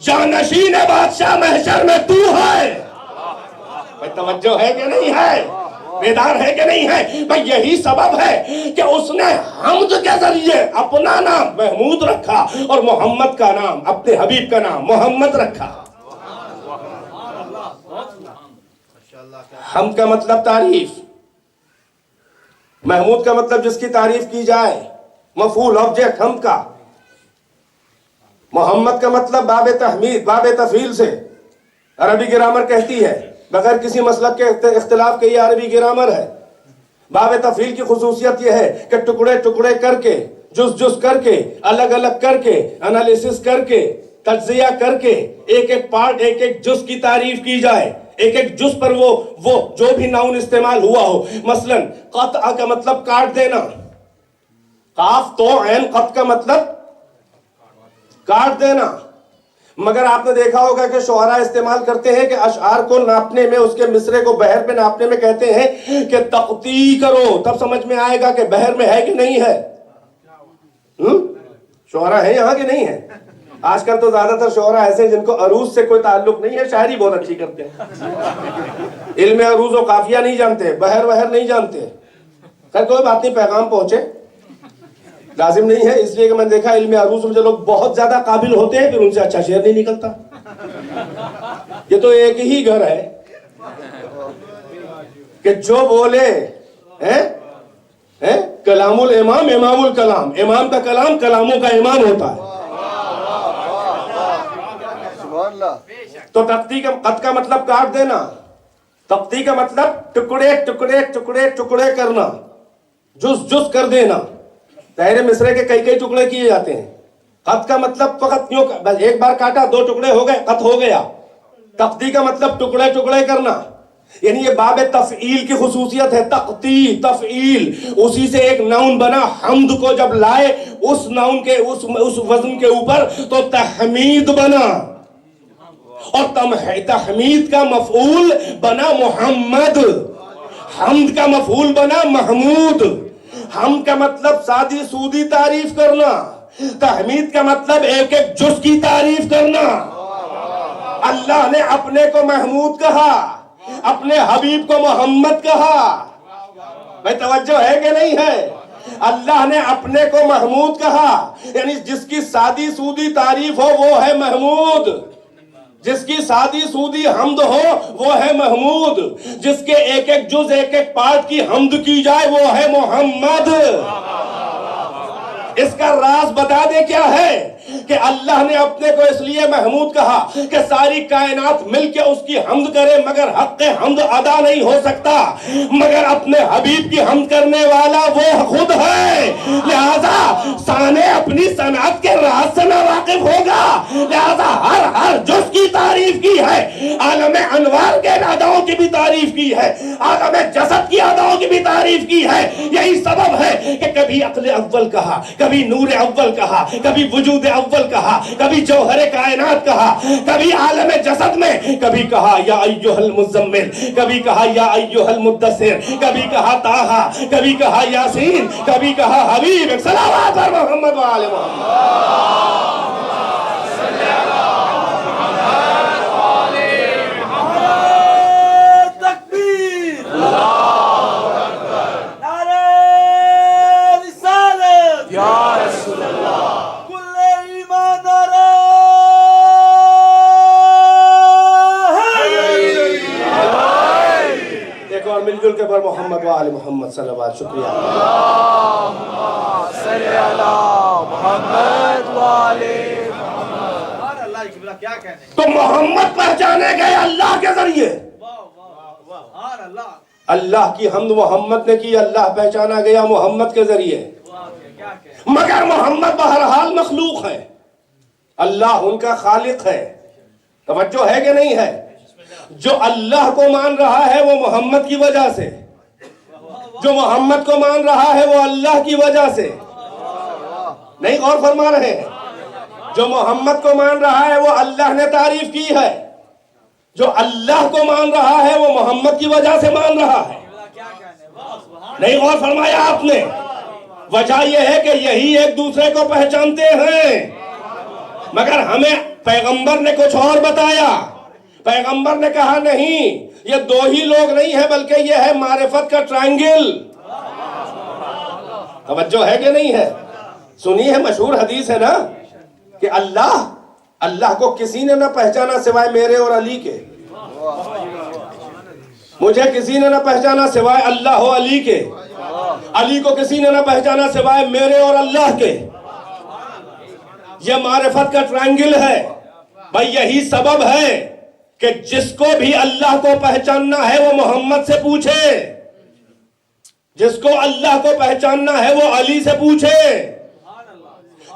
جانشین بادشاہ محشر میں تو ہے۔ بھائی توجہ ہے کہ نہیں ہے؟ بیدار ہے کہ نہیں ہے؟ بھائی یہی سبب ہے کہ اس نے حمد کے ذریعے اپنا نام محمود رکھا اور محمد کا نام، اپنے حبیب کا نام محمد رکھا۔ حمد کا مطلب تعریف، محمود کا مطلب جس کی تعریف کی جائے، مفعول آبجیکٹ حمد کا۔ محمد کا مطلب باب تحمید، باب تفعیل سے عربی گرامر کہتی ہے، بغیر کسی مسلک کے اختلاف کے یہ عربی گرامر ہے۔ باب تفعیل کی خصوصیت یہ ہے کہ ٹکڑے ٹکڑے کر کے، جز جز کر کے، الگ الگ کر کے، انالیسس کر کے، تجزیہ کر کے، ایک ایک پارٹ، ایک ایک جز کی تعریف کی جائے، ایک ایک جز پر وہ جو بھی ناؤن استعمال ہوا ہو۔ مثلا قطع کا مطلب کاٹ دینا، قاف تو عین قط کا مطلب کاٹ دینا۔ مگر آپ نے دیکھا ہوگا کہ شعراء استعمال کرتے ہیں کہ اشعار کو ناپنے میں، اس کے مصرے کو بحر میں ناپنے میں کہتے ہیں کہ تقطیع کرو، تب سمجھ میں آئے گا کہ بحر میں ہے کہ نہیں ہے۔ شعراء ہیں یہاں کہ نہیں ہیں؟ آج کل تو زیادہ تر شعراء ایسے ہیں جن کو عروض سے کوئی تعلق نہیں ہے، شاعری بہت اچھی کرتے ہیں، علم عروض و قافیہ نہیں جانتے، بحر وحر نہیں جانتے۔ خیر کوئی بات نہیں، پیغام پہنچے، لازم نہیں ہے، اس لیے کہ میں نے دیکھا علم عروض میں جو لوگ بہت زیادہ قابل ہوتے ہیں پھر ان سے اچھا شعر نہیں نکلتا۔ یہ تو ایک ہی گھر ہے کہ جو بولے کلام الامام امام الکلام، امام کا کلام کلاموں کا امام ہوتا ہے۔ سبحان اللہ۔ تو تقطیع کا قط کا مطلب کاٹ دینا، تقطیع کا مطلب ٹکڑے ٹکڑے ٹکڑے ٹکڑے کرنا، جز جز کر دینا۔ تحریر مصرے کے کئی کئی ٹکڑے کیے جاتے ہیں۔ قط کا مطلب فقط یوں ایک بار کاٹا، دو ٹکڑے ہو گئے، قط ہو گیا۔ تقطیع کا مطلب ٹکڑے ٹکڑے کرنا، یعنی یہ باب تفعیل کی خصوصیت ہے، تقطیع، تفعیل۔ اسی سے ایک ناؤن بنا، حمد کو جب لائے اس ناؤن کے اس وزن کے اوپر تو تحمید بنا، اور تحمید کا مفعول بنا محمد، حمد کا مفعول بنا محمود۔ حمد کا مطلب سادی سودی تعریف کرنا، تحمید کا مطلب ایک ایک جز کی تعریف کرنا۔ اللہ نے اپنے کو محمود کہا، اپنے حبیب کو محمد کہا۔ بھائی توجہ ہے کہ نہیں ہے؟ اللہ نے اپنے کو محمود کہا، یعنی جس کی سادی سودی تعریف ہو وہ ہے محمود، جس کی سادی سودی حمد ہو وہ ہے محمود، جس کے ایک ایک جز ایک ایک پارٹ کی حمد کی جائے وہ ہے محمد۔ اس کا راز بتا دے کیا ہے کہ اللہ نے اپنے کو اس لیے محمود کہا کہ ساری کائنات مل کے اس کی حمد کرے، مگر حق حمد ادا نہیں ہو سکتا مگر اپنے حبیب کی حمد کرنے والا وہ خود ہے۔ لہذا سانے اپنی صنعت کے راز سے نہ واقف ہوگا، لہذا ہر جز کی تعریف کی ہے، عالم انوار کے اداؤں کی بھی تعریف کی ہے، عالم جسد کی اداؤں کی بھی تعریف کی ہے۔ یہی سبب ہے کہ کبھی عقل اول کہا، کبھی نور اول کہا، کبھی وجود اول کہا، کبھی جوہر کائنات کہا، کبھی عالم جسد میں کبھی کہا یا ایھا المزمل، کبھی کہا یا ایھا المدثر، کبھی کہا طٰہٰ، کبھی کہا یاسین، کبھی کہا حبیب۔ صلوات پر محمد و آل محمد۔ مل جل کے پر محمد و آل محمد صلوات۔ شکریہ۔ صلی اللہ محمد و آل محمد۔ تو محمد پہچانے گئے اللہ کے ذریعے، اللہ کی حمد محمد نے کی، اللہ پہچانا گیا محمد کے ذریعے۔ مگر محمد بہرحال مخلوق ہے، اللہ ان کا خالق ہے۔ توجہ ہے کہ نہیں ہے؟ جو اللہ کو مان رہا ہے وہ محمد کی وجہ سے، جو محمد کو مان رہا ہے وہ اللہ کی وجہ سے۔ نہیں غور فرما رہے ہیں؟ جو محمد کو مان رہا ہے وہ اللہ نے تعریف کی ہے، جو اللہ کو مان رہا ہے وہ محمد کی وجہ سے مان رہا ہے۔ نہیں غور فرمایا آپ نے؟ وجہ یہ ہے کہ یہی ایک دوسرے کو پہچانتے ہیں، مگر ہمیں پیغمبر نے کچھ اور بتایا۔ پیغمبر نے کہا نہیں، یہ دو ہی لوگ نہیں ہے بلکہ یہ ہے معرفت کا ٹرائنگل۔ توجہ ہے کہ نہیں ہے؟ سنی ہے مشہور حدیث ہے نا کہ اللہ کو کسی نے نہ پہچانا سوائے میرے اور علی کے، مجھے کسی نے نہ پہچانا سوائے اللہ و علی کے، علی کو کسی نے نہ پہچانا سوائے میرے اور اللہ کے۔ یہ معرفت کا ٹرائنگل ہے بھائی، یہی سبب ہے کہ جس کو بھی اللہ کو پہچاننا ہے وہ محمد سے پوچھے، جس کو اللہ کو پہچاننا ہے وہ علی سے پوچھے،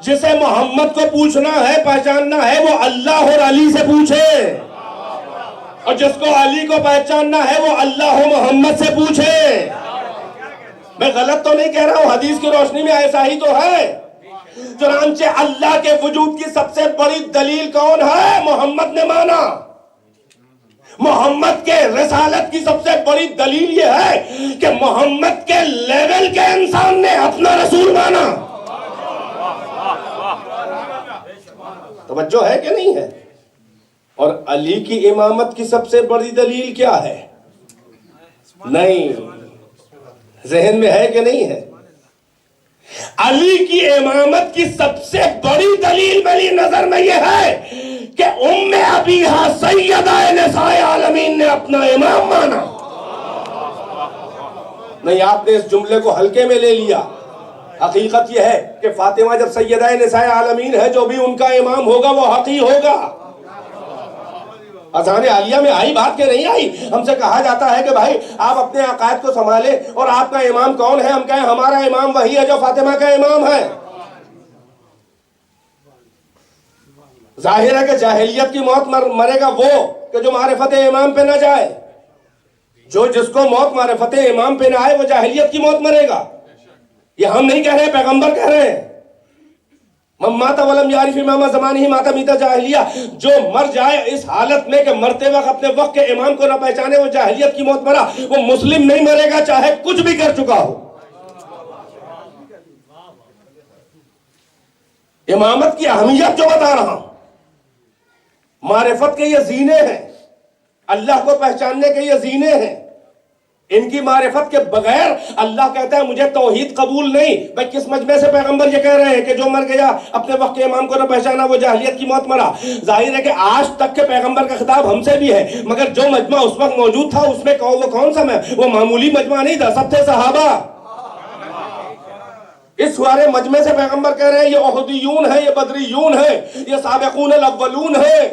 جسے محمد کو پوچھنا ہے پہچاننا ہے وہ اللہ اور علی سے پوچھے، اور جس کو علی کو پہچاننا ہے وہ اللہ و محمد سے پوچھے۔ میں غلط تو نہیں کہہ رہا ہوں، حدیث کی روشنی میں ایسا ہی تو ہے۔ چنانچہ اللہ کے وجود کی سب سے بڑی دلیل کون ہے؟ محمد نے مانا۔ محمد کے رسالت کی سب سے بڑی دلیل یہ ہے کہ محمد کے لیول کے انسان نے اپنا رسول مانا۔ توجہ ہے کہ نہیں ہے؟ اور علی کی امامت کی سب سے بڑی دلیل کیا ہے؟ نہیں، ذہن میں ہے کہ نہیں ہے؟ علی کی امامت کی سب سے بڑی دلیل میری نظر میں یہ ہے کہ ام ابیہا سیدہ نساء عالمین نے اپنا امام مانا۔ نہیں، آپ نے اس جملے کو ہلکے میں لے لیا۔ حقیقت یہ ہے کہ فاطمہ جب سیدہ نساء عالمین ہے، جو بھی ان کا امام ہوگا وہ حقی ہوگا۔ اذان عالیہ میں آئی بات کہ نہیں آئی؟ ہم سے کہا جاتا ہے کہ بھائی آپ اپنے عقائد کو سنبھالیں، اور آپ کا امام کون ہے؟ ہم کہیں ہمارا امام وہی ہے جو فاطمہ کا امام ہے۔ ظاہر ہے کہ جاہلیت کی موت مرے گا وہ کہ جو معرفت امام پہ نہ جائے، جس کو موت معرفت امام پہ نہ آئے وہ جاہلیت کی موت مرے گا۔ یہ ہم نہیں کہہ رہے، پیغمبر کہہ رہے ہیں۔ من مات ولم یعرف امام زمانہ مات میت جاہلیہ، جو مر جائے اس حالت میں کہ مرتے وقت اپنے وقت کے امام کو نہ پہچانے وہ جاہلیت کی موت مرا، وہ مسلم نہیں مرے گا چاہے کچھ بھی کر چکا ہو۔ امامت کی اہمیت جو بتا رہا ہوں، معرفت کے یہ زینے ہیں، اللہ کو پہچاننے کے یہ زینے ہیں، ان کی معرفت کے بغیر اللہ کہتا ہے مجھے توحید قبول نہیں۔ بھائی کس مجمع سے پیغمبر یہ کہہ رہے ہیں کہ جو مر گیا اپنے وقت کے امام کو نہ پہچانا وہ جاہلیت کی موت مرا؟ ظاہر ہے کہ آج تک کے پیغمبر کا خطاب ہم سے بھی ہے، مگر جو مجمع اس وقت موجود تھا اس میں وہ کون سا وہ معمولی مجمع نہیں تھا، سب تھے صحابہ۔ اس سارے مجمع سے پیغمبر کہہ رہے ہیں یہ احدیون ہیں، یہ بدریون ہیں، یہ سابقون الاولون ہیں۔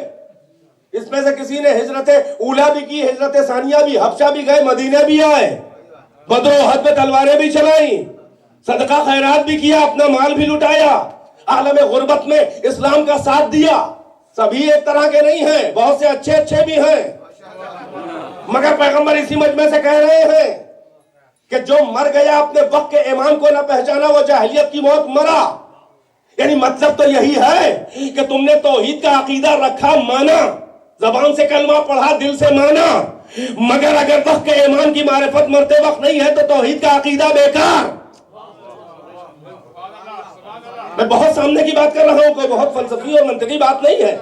اس میں سے کسی نے ہجرت اولا بھی کی، ہجرت ثانیہ بھی، حبشہ بھی گئے، مدینہ بھی آئے، بدر و احد میں تلواریں بھی چلائیں، صدقہ خیرات بھی کیا، اپنا مال بھی لٹایا، عالم غربت میں اسلام کا ساتھ دیا۔ سبھی ایک طرح کے نہیں ہیں، بہت سے اچھے بھی ہیں، مگر پیغمبر اسی مجمع سے کہہ رہے ہیں کہ جو مر گیا اپنے وقت کے امام کو نہ پہچانا وہ جاہلیت کی موت مرا۔ یعنی مطلب تو یہی ہے کہ تم نے توحید کا عقیدہ رکھا، مانا، زبان سے کلمہ پڑھا، دل سے مانا، مگر اگر وقت کے امام کی معرفت مرتے وقت نہیں ہے تو توحید کا عقیدہ بیکار۔ میں بہت سامنے کی بات کر رہا ہوں، کوئی بہت فلسفی اور منطقی بات نہیں ہے۔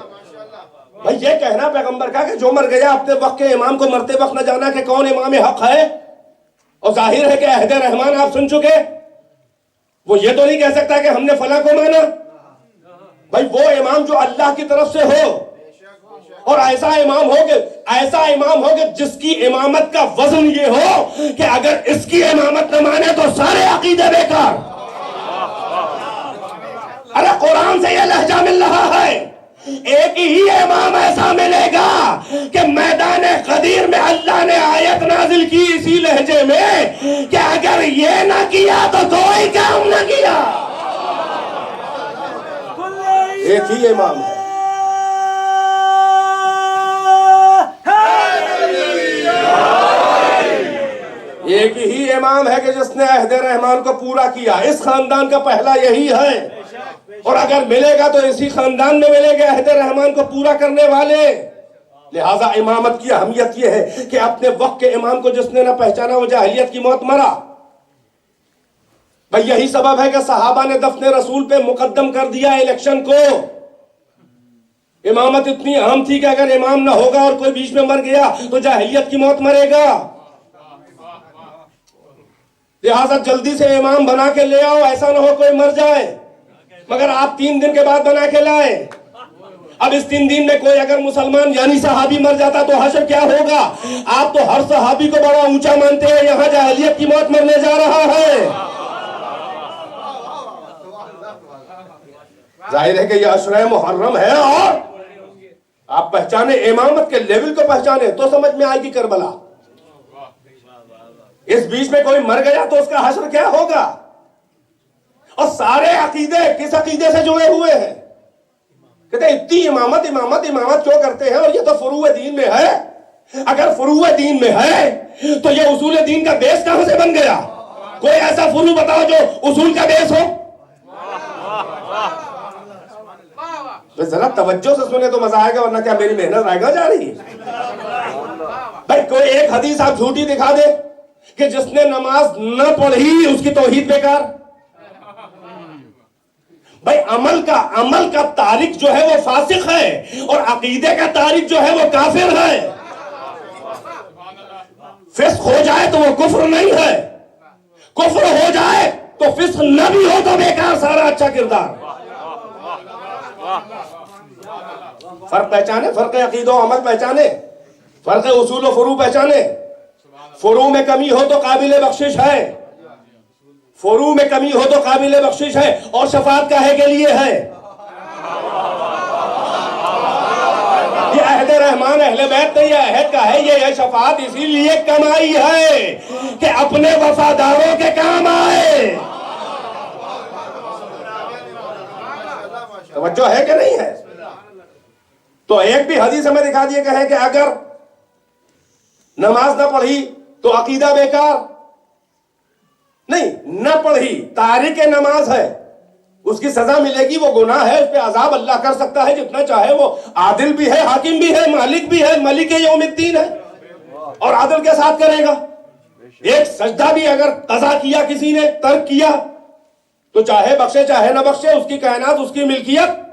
بھائی یہ کہنا پیغمبر کا کہ جو مر گیا اپنے وقت کے امام کو مرتے وقت نہ جانا کہ کون امام حق ہے، اور ظاہر ہے کہ عہد رحمان آپ سن چکے، وہ یہ تو نہیں کہہ سکتا کہ ہم نے فلاں کو مانا۔ بھائی وہ امام جو اللہ کی طرف سے ہو، اور ایسا امام ہو کہ جس کی امامت کا وزن یہ ہو کہ اگر اس کی امامت نہ مانے تو سارے عقیدے بیکار۔ ارے قرآن سے یہ لہجہ مل رہا ہے، ایک ہی امام ایسا ملے گا کہ میدان غدیر میں اللہ نے آیت نازل کی اسی لہجے میں کہ اگر یہ نہ کیا تو کوئی کام نہ کیا۔ ایک ہی امام ہے۔ ایک ہی امام ہے کہ جس نے عہد رحمان کو پورا کیا، اس خاندان کا پہلا یہی ہے، اور اگر ملے گا تو اسی خاندان میں ملے گا عہد رحمان کو پورا کرنے والے۔ لہٰذا امامت کی اہمیت یہ ہے کہ اپنے وقت کے امام کو جس نے نہ پہچانا وہ جاہلیت کی موت مرا۔ بھئی یہی سبب ہے کہ صحابہ نے دفن رسول پہ مقدم کر دیا الیکشن کو۔ امامت اتنی اہم تھی کہ اگر امام نہ ہوگا اور کوئی بیچ میں مر گیا تو جاہلیت کی موت مرے گا۔ لہٰذا جلدی سے امام بنا کے لے آؤ، ایسا نہ ہو کوئی مر جائے، مگر آپ 3 دن کے بعد بنا کے لائے۔ اب اس 3 دن میں کوئی اگر مسلمان یعنی صحابی مر جاتا تو حشر کیا ہوگا؟ آپ تو ہر صحابی کو بڑا اونچا مانتے ہیں، یہاں جاہلیت کی موت مرنے جا رہا ہے۔ ظاہر ہے کہ یہ عشرہ محرم ہے، اور آپ پہچانے امامت کے لیول کو پہچانے تو سمجھ میں آئے گی کربلا۔ اس بیچ میں کوئی مر گیا تو اس کا حشر کیا ہوگا؟ اور سارے عقیدے کس عقیدے سے جڑے ہوئے ہیں؟ کہتے ہیں اتنی امامت امامت امامت کیوں کرتے ہیں؟ اور یہ تو فروع دین میں ہے۔ اگر فروع دین میں ہے تو یہ اصول دین کا بیس کہاں سے بن گیا؟ کوئی ایسا فروع بتاؤ جو اصول کا بیس ہو۔ ذرا توجہ سے سنے تو مزہ آئے گا، ورنہ کیا میری محنت رائے گا جا رہی ہے؟ بھائی کوئی ایک حدیث آپ جھوٹی دکھا دے کہ جس نے نماز نہ پڑھی اس کی توحید بیکار۔ بھائی عمل کا تارک جو ہے وہ فاسق ہے، اور عقیدے کا تارک جو ہے وہ کافر ہے۔ فسق ہو جائے تو وہ کفر نہیں ہے، کفر ہو جائے تو فسق نہ بھی ہو تو بیکار سارا اچھا کردار۔ فرق پہچانے، فرق عقیدہ و عمل پہچانے، فرق اصول و فروع پہچانے۔ فروع میں کمی ہو تو قابل بخشش ہے، فروع میں کمی ہو تو قابل بخشش ہے، اور شفاعت کاہے کے لیے ہے؟ یہ عہد رحمان اہل بیت نہیں، یہ عہد کا ہے، یہ شفاعت اسی لیے کمائی ہے کہ اپنے وفاداروں کے کام آئے۔ توجہ ہے کہ نہیں ہے؟ تو ایک بھی حدیث ہمیں دکھا دیے کہ ہے کہ اگر نماز نہ پڑھی تو عقیدہ بیکار نہیں، نہ پڑھی تارک نماز ہے، اس کی سزا ملے گی، وہ گناہ ہے، اس پہ عذاب اللہ کر سکتا ہے جتنا چاہے، وہ عادل بھی ہے، حاکم بھی ہے، مالک بھی ہے، ملک یوم الدین ہے، اور عادل کے ساتھ کرے گا۔ ایک سجدہ بھی اگر قضا کیا کسی نے، ترک کیا، تو چاہے بخشے چاہے نہ بخشے، اس کی کائنات اس کی ملکیت۔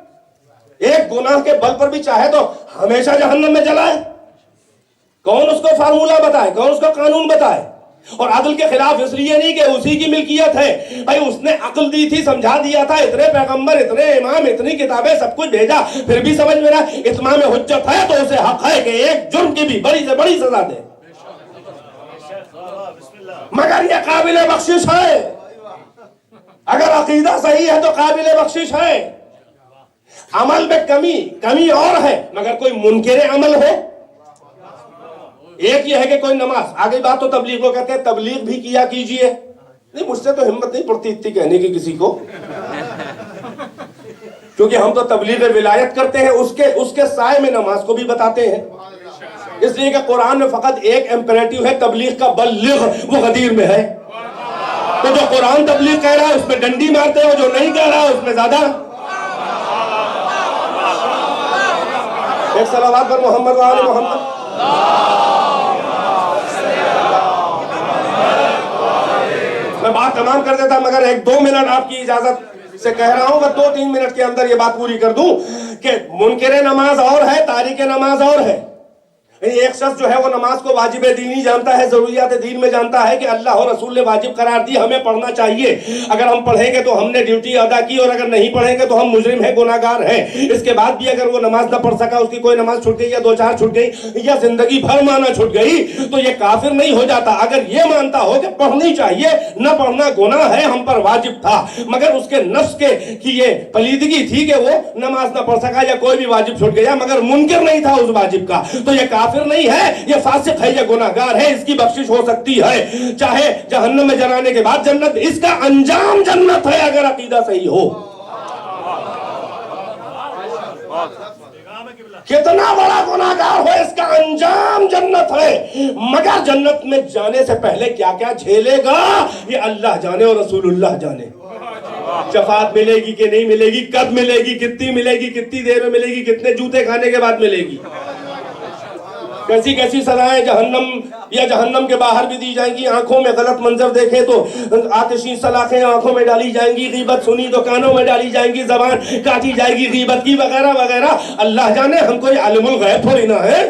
ایک گناہ کے بل پر بھی چاہے تو ہمیشہ جہنم میں جلائے۔ کون اس کو فارمولہ بتائے، کون اس کو قانون بتائے؟ اور عدل کے خلاف اس لیے نہیں کہ اسی کی ملکیت ہے، بھائی اس نے عقل دی تھی، سمجھا دیا تھا، اتنے پیغمبر، اتنے امام، اتنی کتابیں، سب کچھ بھیجا، پھر بھی سمجھ میں نہ اتمام حجت ہے تو اسے حق ہے کہ ایک جرم کی بھی بڑی سے بڑی سزا دے، مگر یہ قابل بخشش ہے۔ اگر عقیدہ صحیح ہے تو قابل بخشش ہے۔ عمل میں کمی اور ہے، مگر کوئی منکر عمل ہو۔ ایک یہ ہے کہ کوئی نماز، آگئی بات تو تبلیغ کو کہتے ہیں، تبلیغ بھی کیا کیجئے۔ نہیں، مجھ سے تو ہمت نہیں پڑتی اتنی کہنے کی کسی کو، کیونکہ ہم تو تبلیغ ولایت کرتے ہیں، اس کے سائے میں نماز کو بھی بتاتے ہیں۔ اس لیے کہ قرآن میں فقط ایک امپیریٹیو ہے تبلیغ کا، بلغ، وہ غدیر میں ہے۔ تو جو قرآن تبلیغ کہہ رہا ہے اس میں ڈنڈی مارتے ہو، جو نہیں کہہ رہا ہے اس میں زیادہ۔ ایک صلوات پر محمد وآل محمد۔ میں بات تمام کر دیتا مگر 1-2 منٹ آپ کی اجازت سے کہہ رہا ہوں، میں 2-3 منٹ کے اندر یہ بات پوری کر دوں کہ منکر نماز اور ہے، تارک نماز اور ہے۔ ایک شخص جو ہے وہ نماز کو واجب دینی جانتا ہے، ضروریات دین میں جانتا ہے کہ اللہ اور رسول نے واجب قرار دی، ہمیں پڑھنا چاہیے، اگر ہم پڑھیں گے تو ہم نے ڈیوٹی ادا کی، اور اگر نہیں پڑھیں گے تو ہم مجرم ہیں، گناہگار ہیں۔ اس کے بعد بھی اگر وہ نماز نہ پڑھ سکا، اس کی کوئی نماز چھوٹ گئی یا 2-4 چھوٹ گئی یا زندگی بھر مانا چھوٹ گئی، تو یہ کافر نہیں ہو جاتا۔ اگر یہ مانتا ہو کہ پڑھنی چاہیے، نہ پڑھنا گناہ ہے، ہم پر واجب تھا، مگر اس کے نفس کی یہ پلیدگی تھی کہ وہ نماز نہ پڑھ سکا یا کوئی بھی واجب چھوٹ گیا، مگر منکر نہیں تھا اس واجب کا، تو یہ کافر نہیں ہے، یہ فاسق ہے، یہ گناہگار ہے، اس کی بخشش ہو سکتی ہے، چاہے جہنم میں جلانے کے بعد جنت، اس کا انجام جنت ہے اگر عقیدہ صحیح ہو۔ کتنا بڑا گناہگار ہو اس کا انجام جنت ہے، مگر جنت میں جانے سے پہلے کیا کیا جھیلے گا یہ اللہ جانے اور رسول اللہ جانے۔ شفاعت ملے گی کہ نہیں ملے گی، کب ملے گی، کتنی ملے گی، کتنی دیر میں ملے گی، کتنے جوتے کھانے کے بعد ملے گی، کیسی کیسی سزائیں جہنم یا جہنم کے باہر بھی دی جائیں گی۔ آنکھوں میں غلط منظر دیکھیں تو آتشی سلاخیں آنکھوں میں ڈالی جائیں گی، غیبت سنی تو کانوں میں ڈالی جائیں گی، زبان کاٹی جائے گی غیبت کی، وغیرہ وغیرہ۔ اللہ جانے، ہم کوئی عالم الغیب تھوڑی نہ ہے،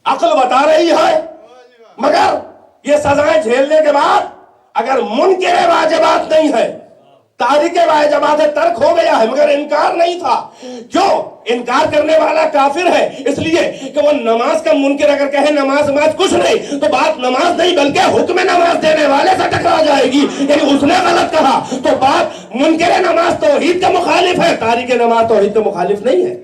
عقل بتا رہی ہے۔ مگر یہ سزائیں جھیلنے کے بعد اگر منکر واجبات نہیں ہے، تارک واجبات ترک ہو گیا ہے مگر انکار نہیں تھا، جو انکار کرنے والا کافر ہے اس لیے کہ وہ نماز کا منکر اگر کہے نماز کچھ نہیں تو بات نماز نہیں بلکہ حکم نماز دینے والے سے ٹکرا جائے گی، یعنی اس نے غلط کہا تو بات منکر نماز توحید کا مخالف ہے، تارک نماز توحید کا مخالف نہیں ہے۔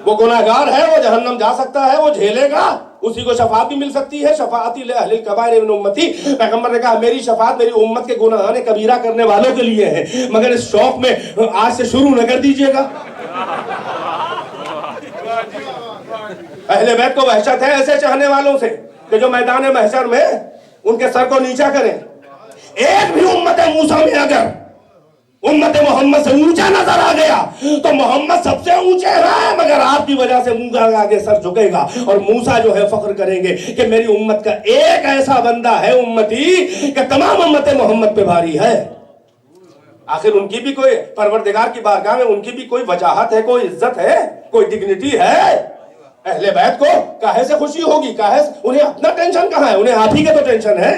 وہ گناہگار ہے، وہ جہنم جا سکتا ہے، وہ جھیلے گا، اسی کو شفاعت بھی مل سکتی ہے۔ شفاعتی لأہل الکبائر من امتی، پیغمبر نے کہا میری شفاعت میری امت کے گناہان کبیرہ کرنے والوں کے لیے ہے، مگر اس شوق میں آج سے شروع نہ کر دیجئے گا۔ اہل بیت کو وحشت ہے ایسے چاہنے والوں سے کہ جو میدان محشر میں ان کے سر کو نیچا کریں۔ ایک بھی امت موسیٰ میں اگر امت محمد سے اونچا نظر آ گیا تو محمد سب سے اونچے ہیں، مگر آپ کی وجہ سے منہ آگے سر جھکے گا، اور موسیٰ جو ہے فخر کریں گے کہ میری امت کا ایک ایسا بندہ ہے امتی کہ تمام امت محمد پہ بھاری ہے۔ آخر ان کی بھی کوئی پروردگار کی بارگاہ میں ان کی بھی کوئی وجاہت ہے، کوئی عزت ہے، کوئی ڈگنیٹی ہے۔ اہل بیت کو کاہے سے خوشی ہوگی، کاہے سے انہیں اپنا ٹینشن کہاں ہے، انہیں آپ ہی کے تو ٹینشن ہے۔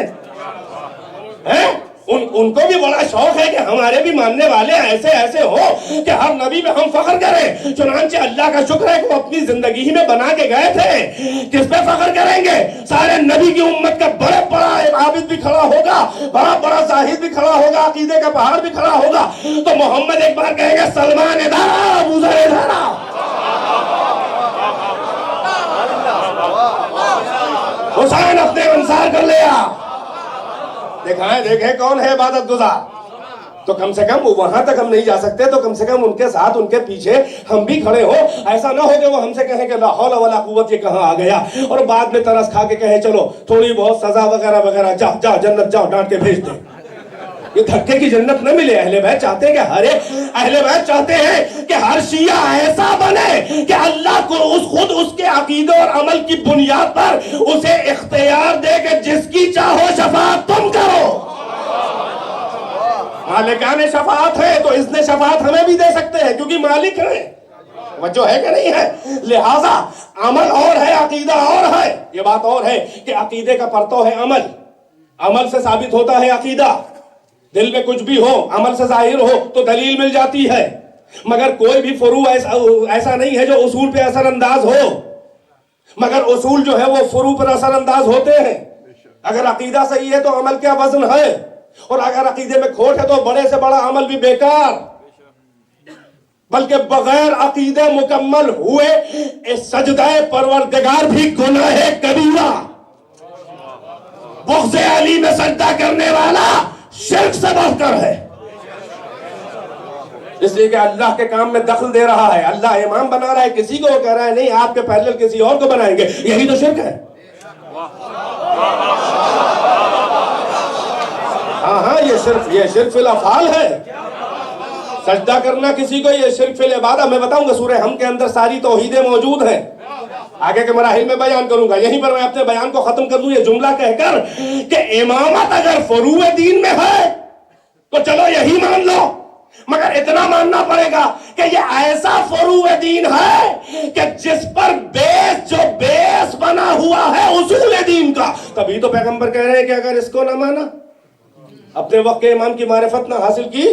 ان کو بھی بڑا شوق ہے کہ ہمارے بھی ماننے والے ایسے ایسے ہو کہ ہر نبی میں ہم فخر کریں۔ چنانچہ اللہ کا شکر ہے کہ وہ اپنی زندگی ہی میں بنا کے گئے تھے۔ کس پہ فخر کریں گے؟ سارے نبی کی امت کا بڑا عابد بھی کھڑا ہوگا، بڑا زاہد بھی کھڑا ہوگا، عقیدے کا پہاڑ بھی کھڑا ہوگا، تو محمد ایک بار کہیں گے سلمان ادھر، ابو ذر ادھر۔ حسین اپنے انصار کر لیا، دیکھیں کون ہے عبادت گزار، تو کم سے کم وہاں تک ہم نہیں جا سکتے تو کم سے کم ان کے ساتھ ان کے پیچھے ہم بھی کھڑے ہو۔ ایسا نہ ہو کہ وہ ہم سے کہیں کہ لا حول ولا قوت یہ کہاں آ گیا، اور بعد میں ترس کھا کے کہیں چلو تھوڑی بہت سزا وغیرہ وغیرہ، جا جنت جاؤ، ڈانٹ کے بھیج دیں۔ یہ دھکے کی جنت نہ ملے۔ اہل بیت چاہتے ہیں کہ اہل بیت چاہتے ہیں کہ ہر شیعہ ایسا بنے کہ اللہ کو خود اس کے عقیدے اور عمل کی بنیاد پر اسے اختیار دے کہ جس کی چاہو شفاعت تم کرو۔ مالکان شفاعت ہے تو اس نے شفاعت ہمیں بھی دے سکتے ہیں کیونکہ مالک ہیں، وجہ ہے کہ نہیں ہے؟ لہذا عمل اور ہے، عقیدہ اور ہے۔ یہ بات اور ہے کہ عقیدے کا پرتو ہے عمل، عمل سے ثابت ہوتا ہے عقیدہ۔ دل میں کچھ بھی ہو، عمل سے ظاہر ہو تو دلیل مل جاتی ہے، مگر کوئی بھی فروع ایسا نہیں ہے جو اصول پہ اثر انداز ہو، مگر اصول جو ہے وہ فروع پر اثر انداز ہوتے ہیں۔ اگر عقیدہ صحیح ہے تو عمل کیا وزن ہے، اور اگر عقیدے میں کھوٹ ہے تو بڑے سے بڑا عمل بھی بیکار، بلکہ بغیر عقیدے مکمل ہوئے سجدہ پروردگار بھی گناہ کبیرہ۔ بغض علی میں سجدہ کرنے والا شرک سے بڑھ کر ہے، اس لیے کہ اللہ کے کام میں دخل دے رہا ہے، اللہ امام بنا رہا ہے کسی کو، وہ کہہ رہا ہے نہیں آپ کے پیرلل کسی اور کو بنائیں گے، یہی تو شرک ہے۔ ہاں یہ شرک فی الافعال ہے، سجدہ کرنا کسی کو یہ شرک فی العبادہ۔ میں بتاؤں گا سورہ ہم کے اندر ساری توحیدیں موجود ہیں، آگے کے مراحل میں بیان کروں گا، یہیں پر میں اپنے بیان کو ختم کر دوں یہ جملہ کہہ کر کہ امامت اگر فروع دین میں ہے تو چلو یہی مان لو، مگر اتنا ماننا پڑے گا کہ یہ ایسا فروع دین ہے کہ جس پر جو بیس بنا ہوا ہے اصول دین کا۔ تبھی تو پیغمبر کہہ رہے ہیں کہ اگر اس کو نہ مانا، اپنے وقت کے امام کی معرفت نہ حاصل کی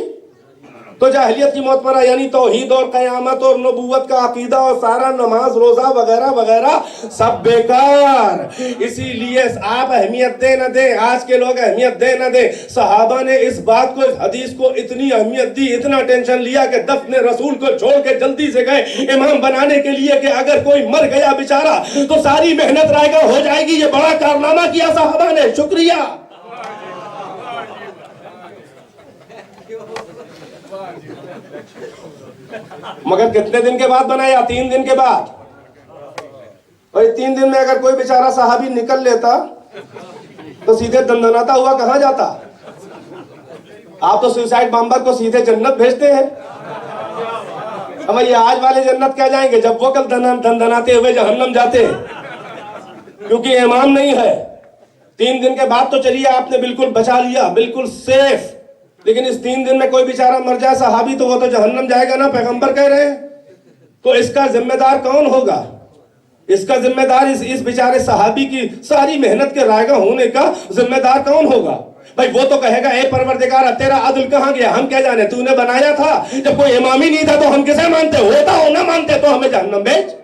تو جاہلیت کی موت مرا، یعنی توحید اور قیامت اور نبوت کا عقیدہ اور سارا نماز روزہ وغیرہ وغیرہ سب بیکار۔ اسی لیے آپ اہمیت دے نہ دیں، آج کے لوگ اہمیت دے نہ دیں، صحابہ نے اس بات کو، اس حدیث کو اتنی اہمیت دی، اتنا ٹینشن لیا کہ دفن رسول کو چھوڑ کے جلدی سے گئے امام بنانے کے لیے کہ اگر کوئی مر گیا بیچارہ تو ساری محنت رائے گاہ ہو جائے گی۔ یہ بڑا کارنامہ کیا صحابہ نے، شکریہ۔ مگر کتنے دن کے بعد بنایا؟ 3 دن کے بعد. اور 3 دن میں اگر کوئی بیچارہ صحابی نکل لیتا تو سیدھے دندناتا ہوا کہاں جاتا؟ آپ تو سوسائڈ بامبر کو سیدھے جنت بھیجتے ہیں. ہم یہ آج والے جنت کیا جائیں گے جب وہ کل دندناتے ہوئے جہنم جاتے ہیں، کیونکہ امام نہیں ہے. 3 دن کے بعد تو چلیے آپ نے بالکل بچا لیا، بالکل سیف، لیکن اس 3 دن میں کوئی بیچارہ مر جائے صحابی تو وہ تو جہنم جائے گا نا، پیغمبر کہہ رہے ہیں. تو اس کا ذمہ دار کون ہوگا؟ اس کا ذمہ دار اس بیچارے صحابی کی ساری محنت کے رائگاں ہونے کا ذمہ دار کون ہوگا؟ بھائی وہ تو کہے گا اے پروردگار تیرا عدل کہاں گیا؟ ہم کیا جانے، تو نے بنایا تھا. جب کوئی امام ہی نہیں تھا تو ہم کسے مانتے؟ ہوتا ہو نہ مانتے تو ہمیں جہنم بھیج.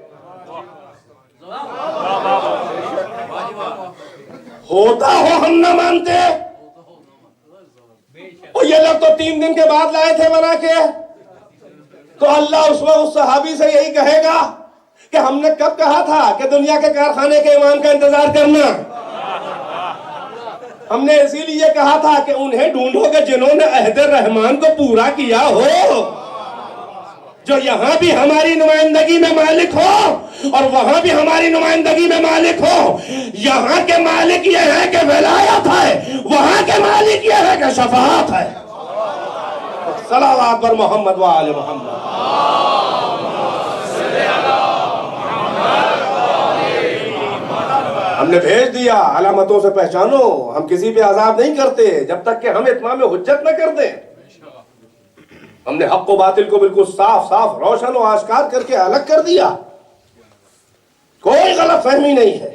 ہوتا ہو ہم نہ مانتے. یہ لوگ تو 3 دن کے بعد لائے تھے بنا کے. تو اللہ اس وقت اس صحابی سے یہی کہے گا کہ ہم نے کب کہا تھا کہ دنیا کے کارخانے کے امام کا انتظار کرنا؟ ہم نے اسی لیے کہا تھا کہ انہیں ڈھونڈو گے جنہوں نے عہد رحمان کو پورا کیا ہو، جو یہاں بھی ہماری نمائندگی میں مالک ہو اور وہاں بھی ہماری نمائندگی میں مالک ہو. یہاں کے مالک یہ ہے کہ ولایت ہے، وہاں کے مالک یہ ہے کہ شفاعت ہے. صلوات پر محمد و آل محمد. ہم نے بھیج دیا، علامتوں سے پہچانو. ہم کسی پہ عذاب نہیں کرتے جب تک کہ ہم اتمام حجت نہ کر دیں. ہم نے حق و باطل کو بالکل صاف صاف روشن و آشکار کر کے الگ کر دیا. کوئی غلط فہمی نہیں ہے.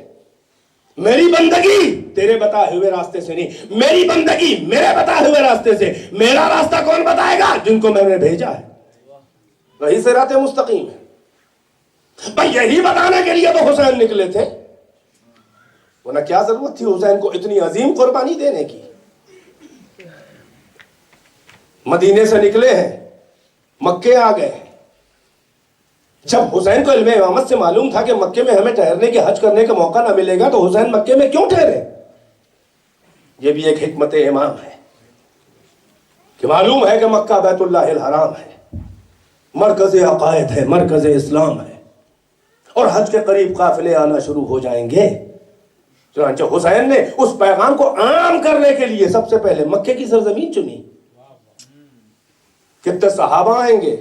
میری بندگی تیرے بتائے ہوئے راستے سے نہیں، میری بندگی میرے بتائے ہوئے راستے سے. میرا راستہ کون بتائے گا؟ جن کو میں نے بھیجا ہے، وہی صراط مستقیم ہے. بھائی یہی بتانے کے لیے تو حسین نکلے تھے، ورنہ کیا ضرورت تھی حسین کو اتنی عظیم قربانی دینے کی؟ مدینے سے نکلے ہیں، مکے آ گئے. جب حسین کو علم امامت سے معلوم تھا کہ مکے میں ہمیں ٹھہرنے کے حج کرنے کا موقع نہ ملے گا تو حسین مکے میں کیوں ٹھہرے؟ یہ بھی ایک حکمت امام ہے کہ معلوم ہے کہ مکہ بیت اللہ الحرام ہے، مرکز عقائد ہے، مرکز اسلام ہے، اور حج کے قریب قافلے آنا شروع ہو جائیں گے. چنانچہ حسین نے اس پیغام کو عام کرنے کے لیے سب سے پہلے مکے کی سرزمین چنی. کتنے صحابہ آئیں گے،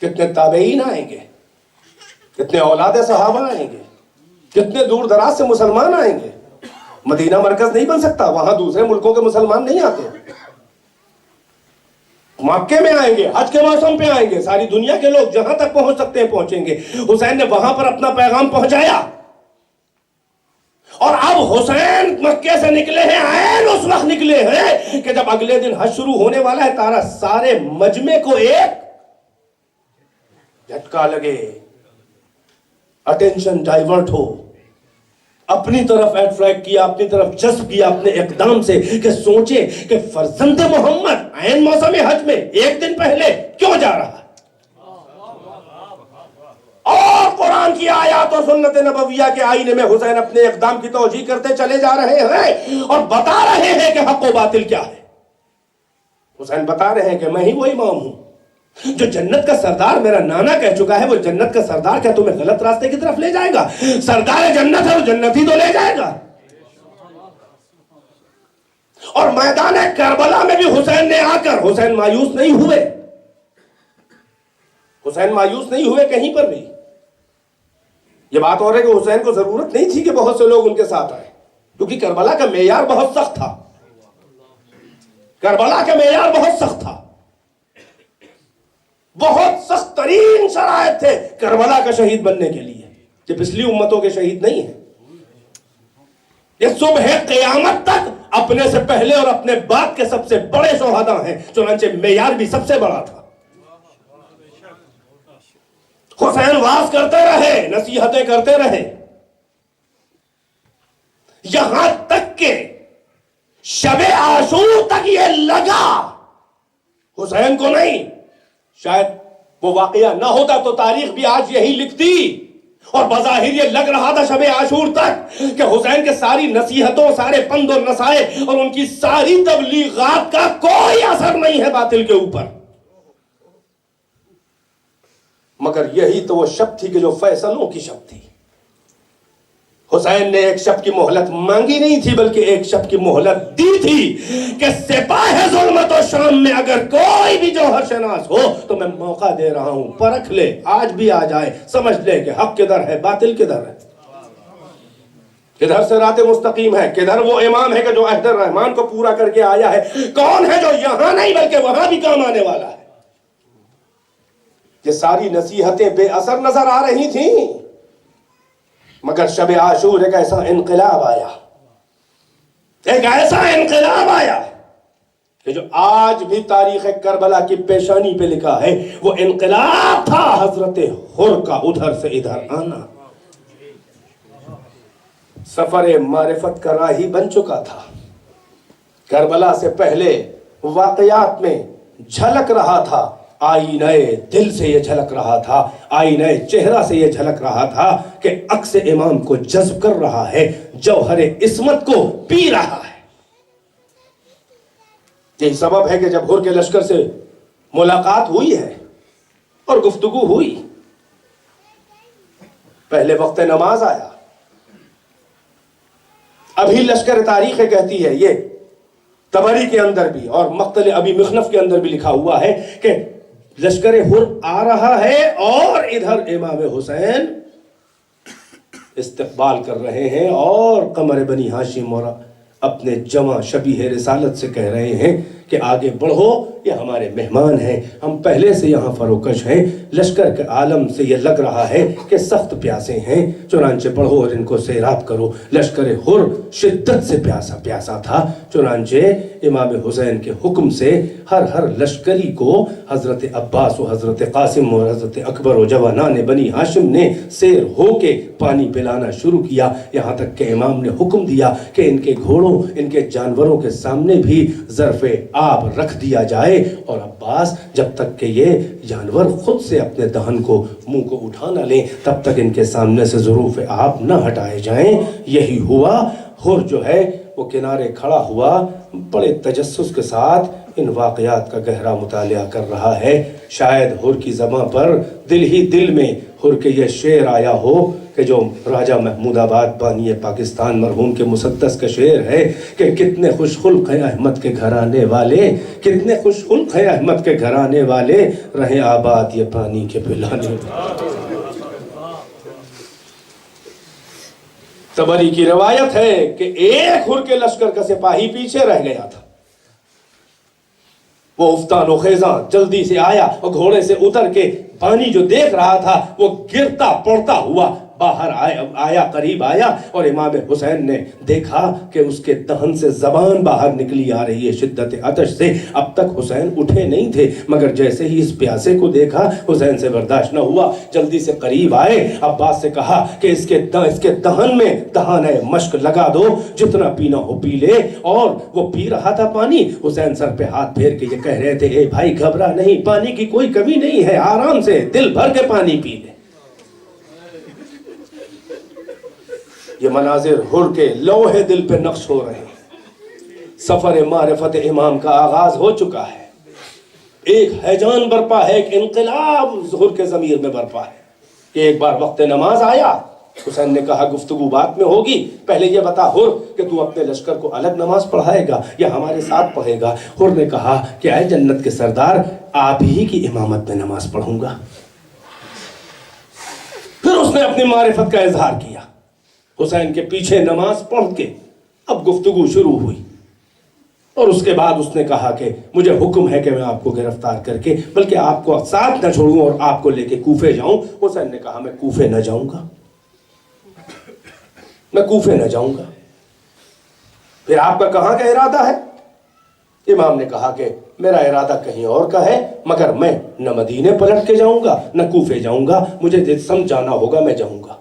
کتنے تابعین آئیں گے، کتنے اولاد صحابہ آئیں گے، کتنے دور دراز سے مسلمان آئیں گے. مدینہ مرکز نہیں بن سکتا، وہاں دوسرے ملکوں کے مسلمان نہیں آتے. مکے میں آئیں گے، حج کے موسم پہ آئیں گے، ساری دنیا کے لوگ جہاں تک پہنچ سکتے ہیں پہنچیں گے. حسین نے وہاں پر اپنا پیغام پہنچایا. اور اب حسین مکے سے نکلے ہیں، عین اس وقت نکلے ہیں کہ جب اگلے دن حج شروع ہونے والا ہے. تارا سارے مجمع کو ایک جھٹکا لگے، اٹینشن ڈائیورٹ ہو، اپنی طرف اٹریکٹ کیا، اپنی طرف جذب کیا اپنے اقدام سے کہ سوچے کہ فرزند محمد عین موسم حج میں 1 دن پہلے کیوں جا رہا ہے. اور قرآن کی آیات اور سنت نبویہ کے آئینے میں حسین اپنے اقدام کی توجیہ کرتے چلے جا رہے ہیں اور بتا رہے ہیں کہ حق و باطل کیا ہے. حسین بتا رہے ہیں کہ میں ہی وہ امام ہوں جو جنت کا سردار میرا نانا کہہ چکا ہے. وہ جنت کا سردار کیا تمہیں غلط راستے کی طرف لے جائے گا؟ سردار جنت ہے، وہ جنت ہی تو لے جائے گا. اور میدان کربلا میں بھی حسین نے آ کر حسین مایوس نہیں ہوئے. حسین مایوس نہیں ہوئے کہیں پر بھی. یہ بات اور ہے کہ حسین کو ضرورت نہیں تھی کہ بہت سے لوگ ان کے ساتھ آئے، کیونکہ کربلا کا معیار بہت سخت تھا. کربلا کا معیار بہت سخت تھا، بہت سخت ترین شرائط تھے کربلا کا شہید بننے کے لیے. یہ پچھلی امتوں کے شہید نہیں ہیں. یہ صبح قیامت تک اپنے سے پہلے اور اپنے بعد کے سب سے بڑے شہداء ہیں. چنانچہ معیار بھی سب سے بڑا تھا. حسین واز کرتے رہے، نصیحتیں کرتے رہے، یہاں تک کہ شب عاشور تک یہ لگا حسین کو نہیں. شاید وہ واقعہ نہ ہوتا تو تاریخ بھی آج یہی لکھتی. اور بظاہر یہ لگ رہا تھا شب عاشور تک کہ حسین کے ساری نصیحتوں، سارے پند و نصائح اور ان کی ساری تبلیغات کا کوئی اثر نہیں ہے باطل کے اوپر. مگر یہی تو وہ شب تھی کہ جو فیصلوں کی شب تھی. حسین نے ایک شب کی مہلت مانگی نہیں تھی بلکہ ایک شب کی مہلت دی تھی کہ سپاہ ظلمت و شام میں اگر کوئی بھی جوہر شناس ہو تو میں موقع دے رہا ہوں، پرکھ لے، آج بھی آ جائے، سمجھ لے کہ حق کدھر ہے، باطل کدھر ہے، کدھر سے رات مستقیم ہے، کدھر وہ امام ہے کہ جو عہد الرحمان کو پورا کر کے آیا ہے، کون ہے جو یہاں نہیں بلکہ وہاں بھی کام آنے والا ہے. یہ ساری نصیحتیں بے اثر نظر آ رہی تھیں، مگر شب عاشور ایک ایسا انقلاب آیا، ایک ایسا انقلاب آیا کہ جو آج بھی تاریخ کربلا کی پیشانی پہ لکھا ہے. وہ انقلاب تھا حضرت حر کا ادھر سے ادھر آنا. سفر معرفت کا راہی بن چکا تھا. کربلا سے پہلے واقعات میں جھلک رہا تھا، آئینہ دل سے یہ جھلک رہا تھا، آئینہ چہرہ سے یہ جھلک رہا تھا کہ عکس امام کو جذب کر رہا ہے، جوہر عصمت کو پی رہا ہے. یہی سبب ہے کہ جب حر کے لشکر سے ملاقات ہوئی ہے اور گفتگو ہوئی، پہلے وقت نماز آیا. ابھی لشکر تاریخ کہتی ہے، یہ تبری کے اندر بھی اور مقتل ابی مخنف کے اندر بھی لکھا ہوا ہے کہ لشکر حر آ رہا ہے اور ادھر امام حسین استقبال کر رہے ہیں اور قمر بنی ہاشم اور اپنے جمع شبیہ رسالت سے کہہ رہے ہیں کہ آگے بڑھو، یہ ہمارے مہمان ہیں، ہم پہلے سے یہاں فروکش ہیں. لشکر کے عالم سے یہ لگ رہا ہے کہ سخت پیاسے ہیں، چنانچہ بڑھو اور ان کو سیراب کرو. لشکر حر شدت سے پیاسا تھا، چنانچہ امام حسین کے حکم سے ہر لشکری کو حضرت عباس و حضرت قاسم اور حضرت اکبر و جوانان بنی ہاشم نے سیر ہو کے پانی پلانا شروع کیا. یہاں تک کہ امام نے حکم دیا کہ ان کے گھوڑوں، ان کے جانوروں کے سامنے بھی ظرف آب رکھ دیا جائے، اور عباس جب تک کہ یہ جانور خود سے اپنے دہن کو منہ کو اٹھا نہ لیں تب تک ان کے سامنے سے ظروف آب نہ ہٹائے جائیں. یہی ہوا. حر جو ہے وہ کنارے کھڑا ہوا، بڑے تجسس کے ساتھ ان واقعات کا گہرا مطالعہ کر رہا ہے. شاید حر کی زبان پر دل ہی دل میں حر کے یہ شعر آیا ہو کہ جو راجہ محمود آباد بانی پاکستان مرحوم کے مسدس کا شعر ہے کہ کتنے خوش خلق ہیں احمد کے گھرانے والے، کتنے خوش خلق ہیں احمد کے گھرانے والے، رہیں آباد یہ پانی کے پلانے. تبری کی روایت ہے کہ ایک حر کے لشکر کا سپاہی پیچھے رہ گیا تھا. وہ افتان و خیزاں جلدی سے آیا اور گھوڑے سے اتر کے پانی جو دیکھ رہا تھا وہ گرتا پڑتا ہوا باہر آیا، قریب آیا، اور امام حسین نے دیکھا کہ اس کے دہن سے زبان باہر نکلی آ رہی ہے شدت عطش سے. اب تک حسین اٹھے نہیں تھے، مگر جیسے ہی اس پیاسے کو دیکھا حسین سے برداشت نہ ہوا، جلدی سے قریب آئے. عباس سے کہا کہ اس کے دہن میں دہانۂ مشک لگا دو، جتنا پینا ہو پی لے. اور وہ پی رہا تھا پانی. حسین سر پہ ہاتھ پھیر کے یہ کہہ رہے تھے، اے بھائی گھبرا نہیں، پانی کی کوئی کمی نہیں ہے، آرام سے دل بھر کے پانی پی لے. یہ مناظر حر کے لوح دل پہ نقش ہو رہے ہیں. سفر معرفت امام کا آغاز ہو چکا ہے. ایک ہیجان برپا ہے، ایک انقلاب حر کے ضمیر میں برپا ہے کہ ایک بار وقت نماز آیا. حسین نے کہا گفتگو بات میں ہوگی، پہلے یہ بتا حر کہ تو اپنے لشکر کو الگ نماز پڑھائے گا یا ہمارے ساتھ پڑھے گا. حر نے کہا کہ اے جنت کے سردار، آپ ہی کی امامت میں نماز پڑھوں گا. پھر اس نے اپنی معرفت کا اظہار کیا. حسین کے پیچھے نماز پڑھ کے اب گفتگو شروع ہوئی، اور اس کے بعد اس نے کہا کہ مجھے حکم ہے کہ میں آپ کو گرفتار کر کے بلکہ آپ کو ساتھ نہ چھوڑوں اور آپ کو لے کے کوفے جاؤں. حسین نے کہا میں کوفے نہ جاؤں گا، میں کوفے نہ جاؤں گا. پھر آپ کا کہاں کا ارادہ ہے؟ امام نے کہا کہ میرا ارادہ کہیں اور کا ہے، مگر میں نہ مدینے پلٹ کے جاؤں گا نہ کوفے جاؤں گا، مجھے سمجھانا ہوگا میں جاؤں گا.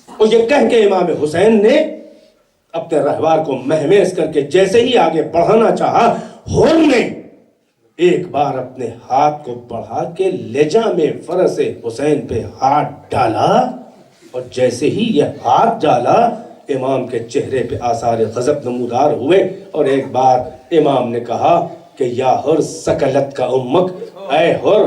اور یہ کہہ کے امام حسین نے اپنے رہوار کو مہمیز کر کے جیسے ہی آگے بڑھانا چاہا، حر نے ایک بار اپنے ہاتھ کو بڑھا کے لجا میں فرس حسین پہ ہاتھ ڈالا، اور جیسے ہی یہ ہاتھ ڈالا امام کے چہرے پہ آثار غضب نمودار ہوئے. اور ایک بار امام نے کہا کہ یا حر سکلت کا امک، اے حر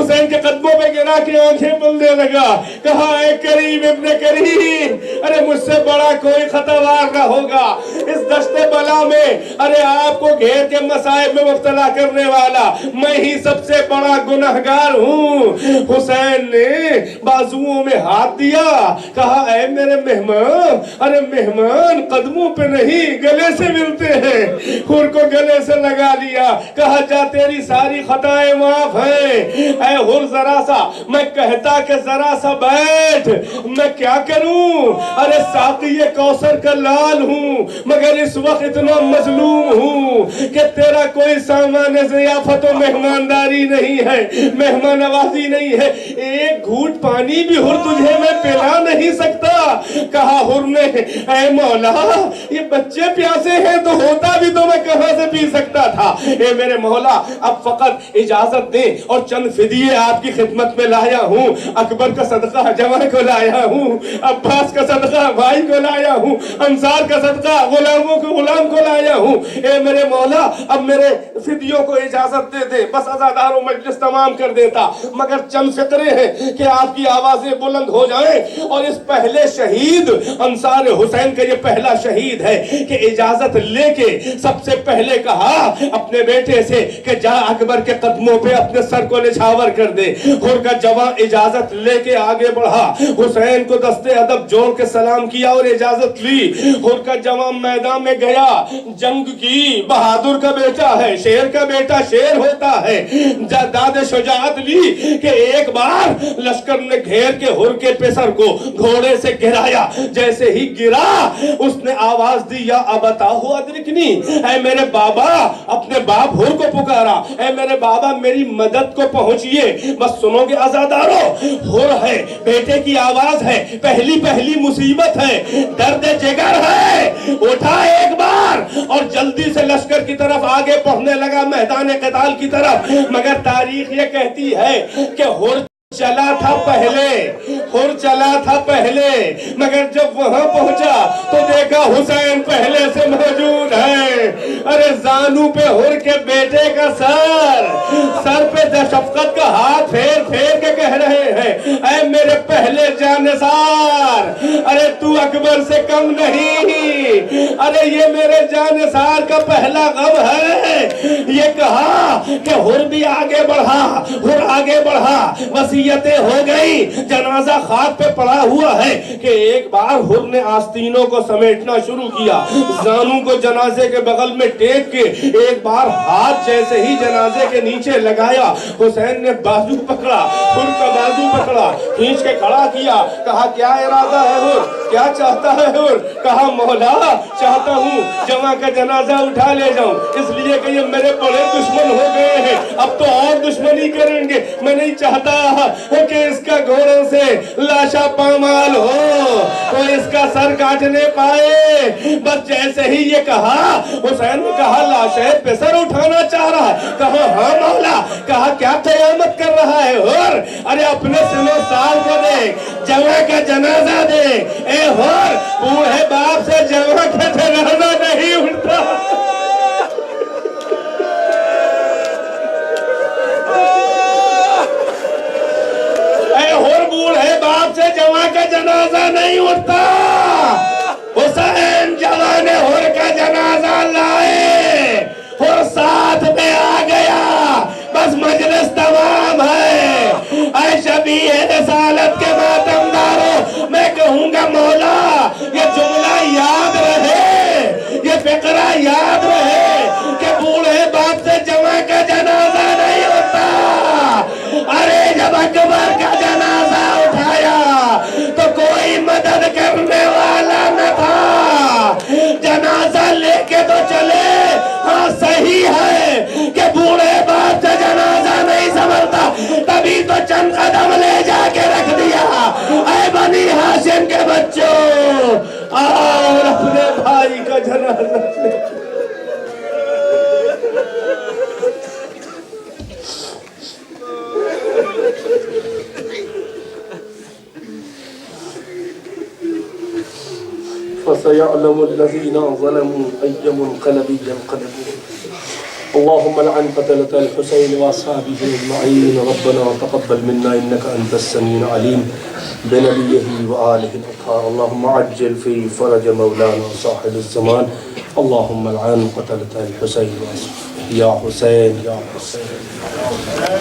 حسین کے قدموں پہ گرا کے آنکھیں ملنے لگا. کہا اے کریم ابن کریم, ارے مجھ سے بڑا کوئی خطاوار نہ ہوگا اس دشت بلا میں. ارے آپ کو گھیر کے مصائب میں مبتلا کرنے والا میں ہی سب سے بڑا گنہگار ہوں. حسین نے بازوؤں میں ہاتھ دیا. کہا اے میرے مہمان, ارے مہمان قدموں پہ نہیں گلے سے ملتے ہیں. حر کو گلے سے لگا لیا. کہا جا تیری ساری خطائیں معاف ہیں. اے حر ذرا سا, میں کہتا کہ ذرا سا بیٹھ, میں کیا کروں؟ ارے ساقی کوثر کا لال ہوں مگر اس وقت اتنا مظلوم ہوں کہ تیرا کوئی سامان ضیافت و مہمانداری نہیں ہے, مہمان نوازی نہیں ہے. ایک گھونٹ پانی بھی حر تجھے میں پلا نہیں سکتا. کہا حر نے اے مولا یہ بچے پیاسے ہیں تو ہوتا بھی تو میں کہاں سے پی سکتا تھا. اے میرے مولا اب فقط اجازت دیں اور چند فدیے آپ کی خدمت میں لایا ہوں. اکبر کا صدقہ جوان کو لایا ہوں, عباس کا صدقہ بھائی کو لایا ہوں, انصار کا صدقہ غلاموں کو غلام کو لایا ہوں. اے میرے مولا اب میرے فدیوں کو اجازت دے دے, بس عزادار و مجلس تمام کر دیتا. مگر چند فقرے ہیں کہ آپ کی آوازیں بلند ہو جائیں. اور اس پہلے شہید انصار حسین کا یہ پہلا شہید ہے کہ اجازت لے کے سب سے پہلے کہا اپنے بیٹے سے کہ جا اکبر کے قدموں پہ اپنے سر کو نچھاور کر دے. حر کا جوان اجازت لے کے آگے بڑھا. حسین کو دستے ادب جوڑ کے سلام کیا اور اجازت لی. حر کا جوان میدان میں گیا, جنگ کی, بہادر کا بیٹا ہے, شیر کا بیٹا شیر ہوتا ہے. داد شجاعت لی کہ ایک بار لشکر نے گھیر کے حر کے پیسر کو گھوڑے سے گرایا. جیسے ہی گرا اس نے آواز دی یا ابتاہو ادرکنی, اے میرے بابا, اپنے باپ حر کو پکارا, اے میرے بابا میری مدد کو پہنچیے. بس سنو گے عزادارو, حر ہے, بیٹے کی آواز ہے, پہلی مصیبت ہے, درد جگر ہے. اٹھا ایک بار اور جلدی سے لشکر کی طرف آگے بڑھنے لگا, میدان قتال کی طرف. مگر تاریخ یہ کہتی ہے کہ حر چلا تھا پہلے, مگر جب وہاں پہنچا تو دیکھا حسین پہلے سے موجود ہے. ارے زانو پہ حر کے بیٹے کا سر پہ شفقت کا ہاتھ پھیر کے کہہ رہے ہیں اے میرے پہلے جانثار, ارے تو اکبر سے کم نہیں. ارے یہ میرے جانثار کا پہلا غم ہے. یہ کہا کہ حر بھی آگے بڑھا, وصیتیں ہو گئی, جنازہ خاک پہ پڑا ہوا ہے کہ ایک بار حر نے آستینوں کو سمیٹنا شروع کیا. زانو کو جنازے کے بغل میں ٹیک کے ایک بار ہاتھ جیسے ہی جنازے کے نیچے لگایا, حسین نے بازو پکڑا, حر کا بازو پکڑا, کھینچ کے کھڑا کیا. کہا کیا ارادہ ہے حر, کیا چاہتا ہے حر؟ کہا مولا چاہتا ہوں جمع کا جنازہ اٹھا لے جاؤں, اس لیے کہ یہ میرے بڑے دشمن ہو گئے ہیں, اب تو اور دشمنی کریں گے. میں نہیں چاہتا کہ اس کا گھوڑوں سے لاشا پامال ہو, کوئی اس کا سر کاٹنے پائے. بس جیسے ہی یہ کہا حسین نے کہا لاشے پہ سر اٹھانا چاہ رہا ہے. کہا ہاں مولا. کہا کیا قیامت کر رہا ہے حر, ارے اپنے سنو سال کو دیکھ, جمع کا جنازہ دیکھ. اے حر بوڑھے باپ سے جمع کا جنازہ نہیں اٹھتا. بوڑھے باپ سے جوان کا جنازہ نہیں اٹھتا. حسین جوان حر کا جنازہ لائے, حر ساتھ میں آ گیا, بس مجلس تمام ہے. اے شبیہ رسالت کے ماتمداروں, میں کہوں گا مولا یہ جملہ یاد رہے, یہ فقرہ یاد رہے کہ بوڑھے باپ سے جوان کا جنازہ نہیں ہوتا. ارے جب اکبر کا جنازہ اٹھایا تو کوئی مدد کرنے والا نہ تھا. جنازہ لے کے تو چلے, ہاں صحیح ہے کہ بوڑھے باپ سے جنازہ نہیں سنبھلتا, تبھی تو چند قدم لے جا کے رکھ دیا. اے بنی ہاشم کے بچوں, اور اپنے بھائی کا جنازہ لے. فَسَيَعْلَمُ الَّذِينَ ظَلَمُوا أَيَّ مُنْقَلَبٍ يَنْقَلِبُونَ. اللهم لعن قتلة الحسين وأصحابه أجمعين. ربنا تقبل منا إنك أنت السميع العليم بنبيه وآله الأطهار. اللهم عجل في فرج مولانا صاحب الزمان. اللهم لعن قتلة الحسين وأصحابه. يا حسين يا حسين.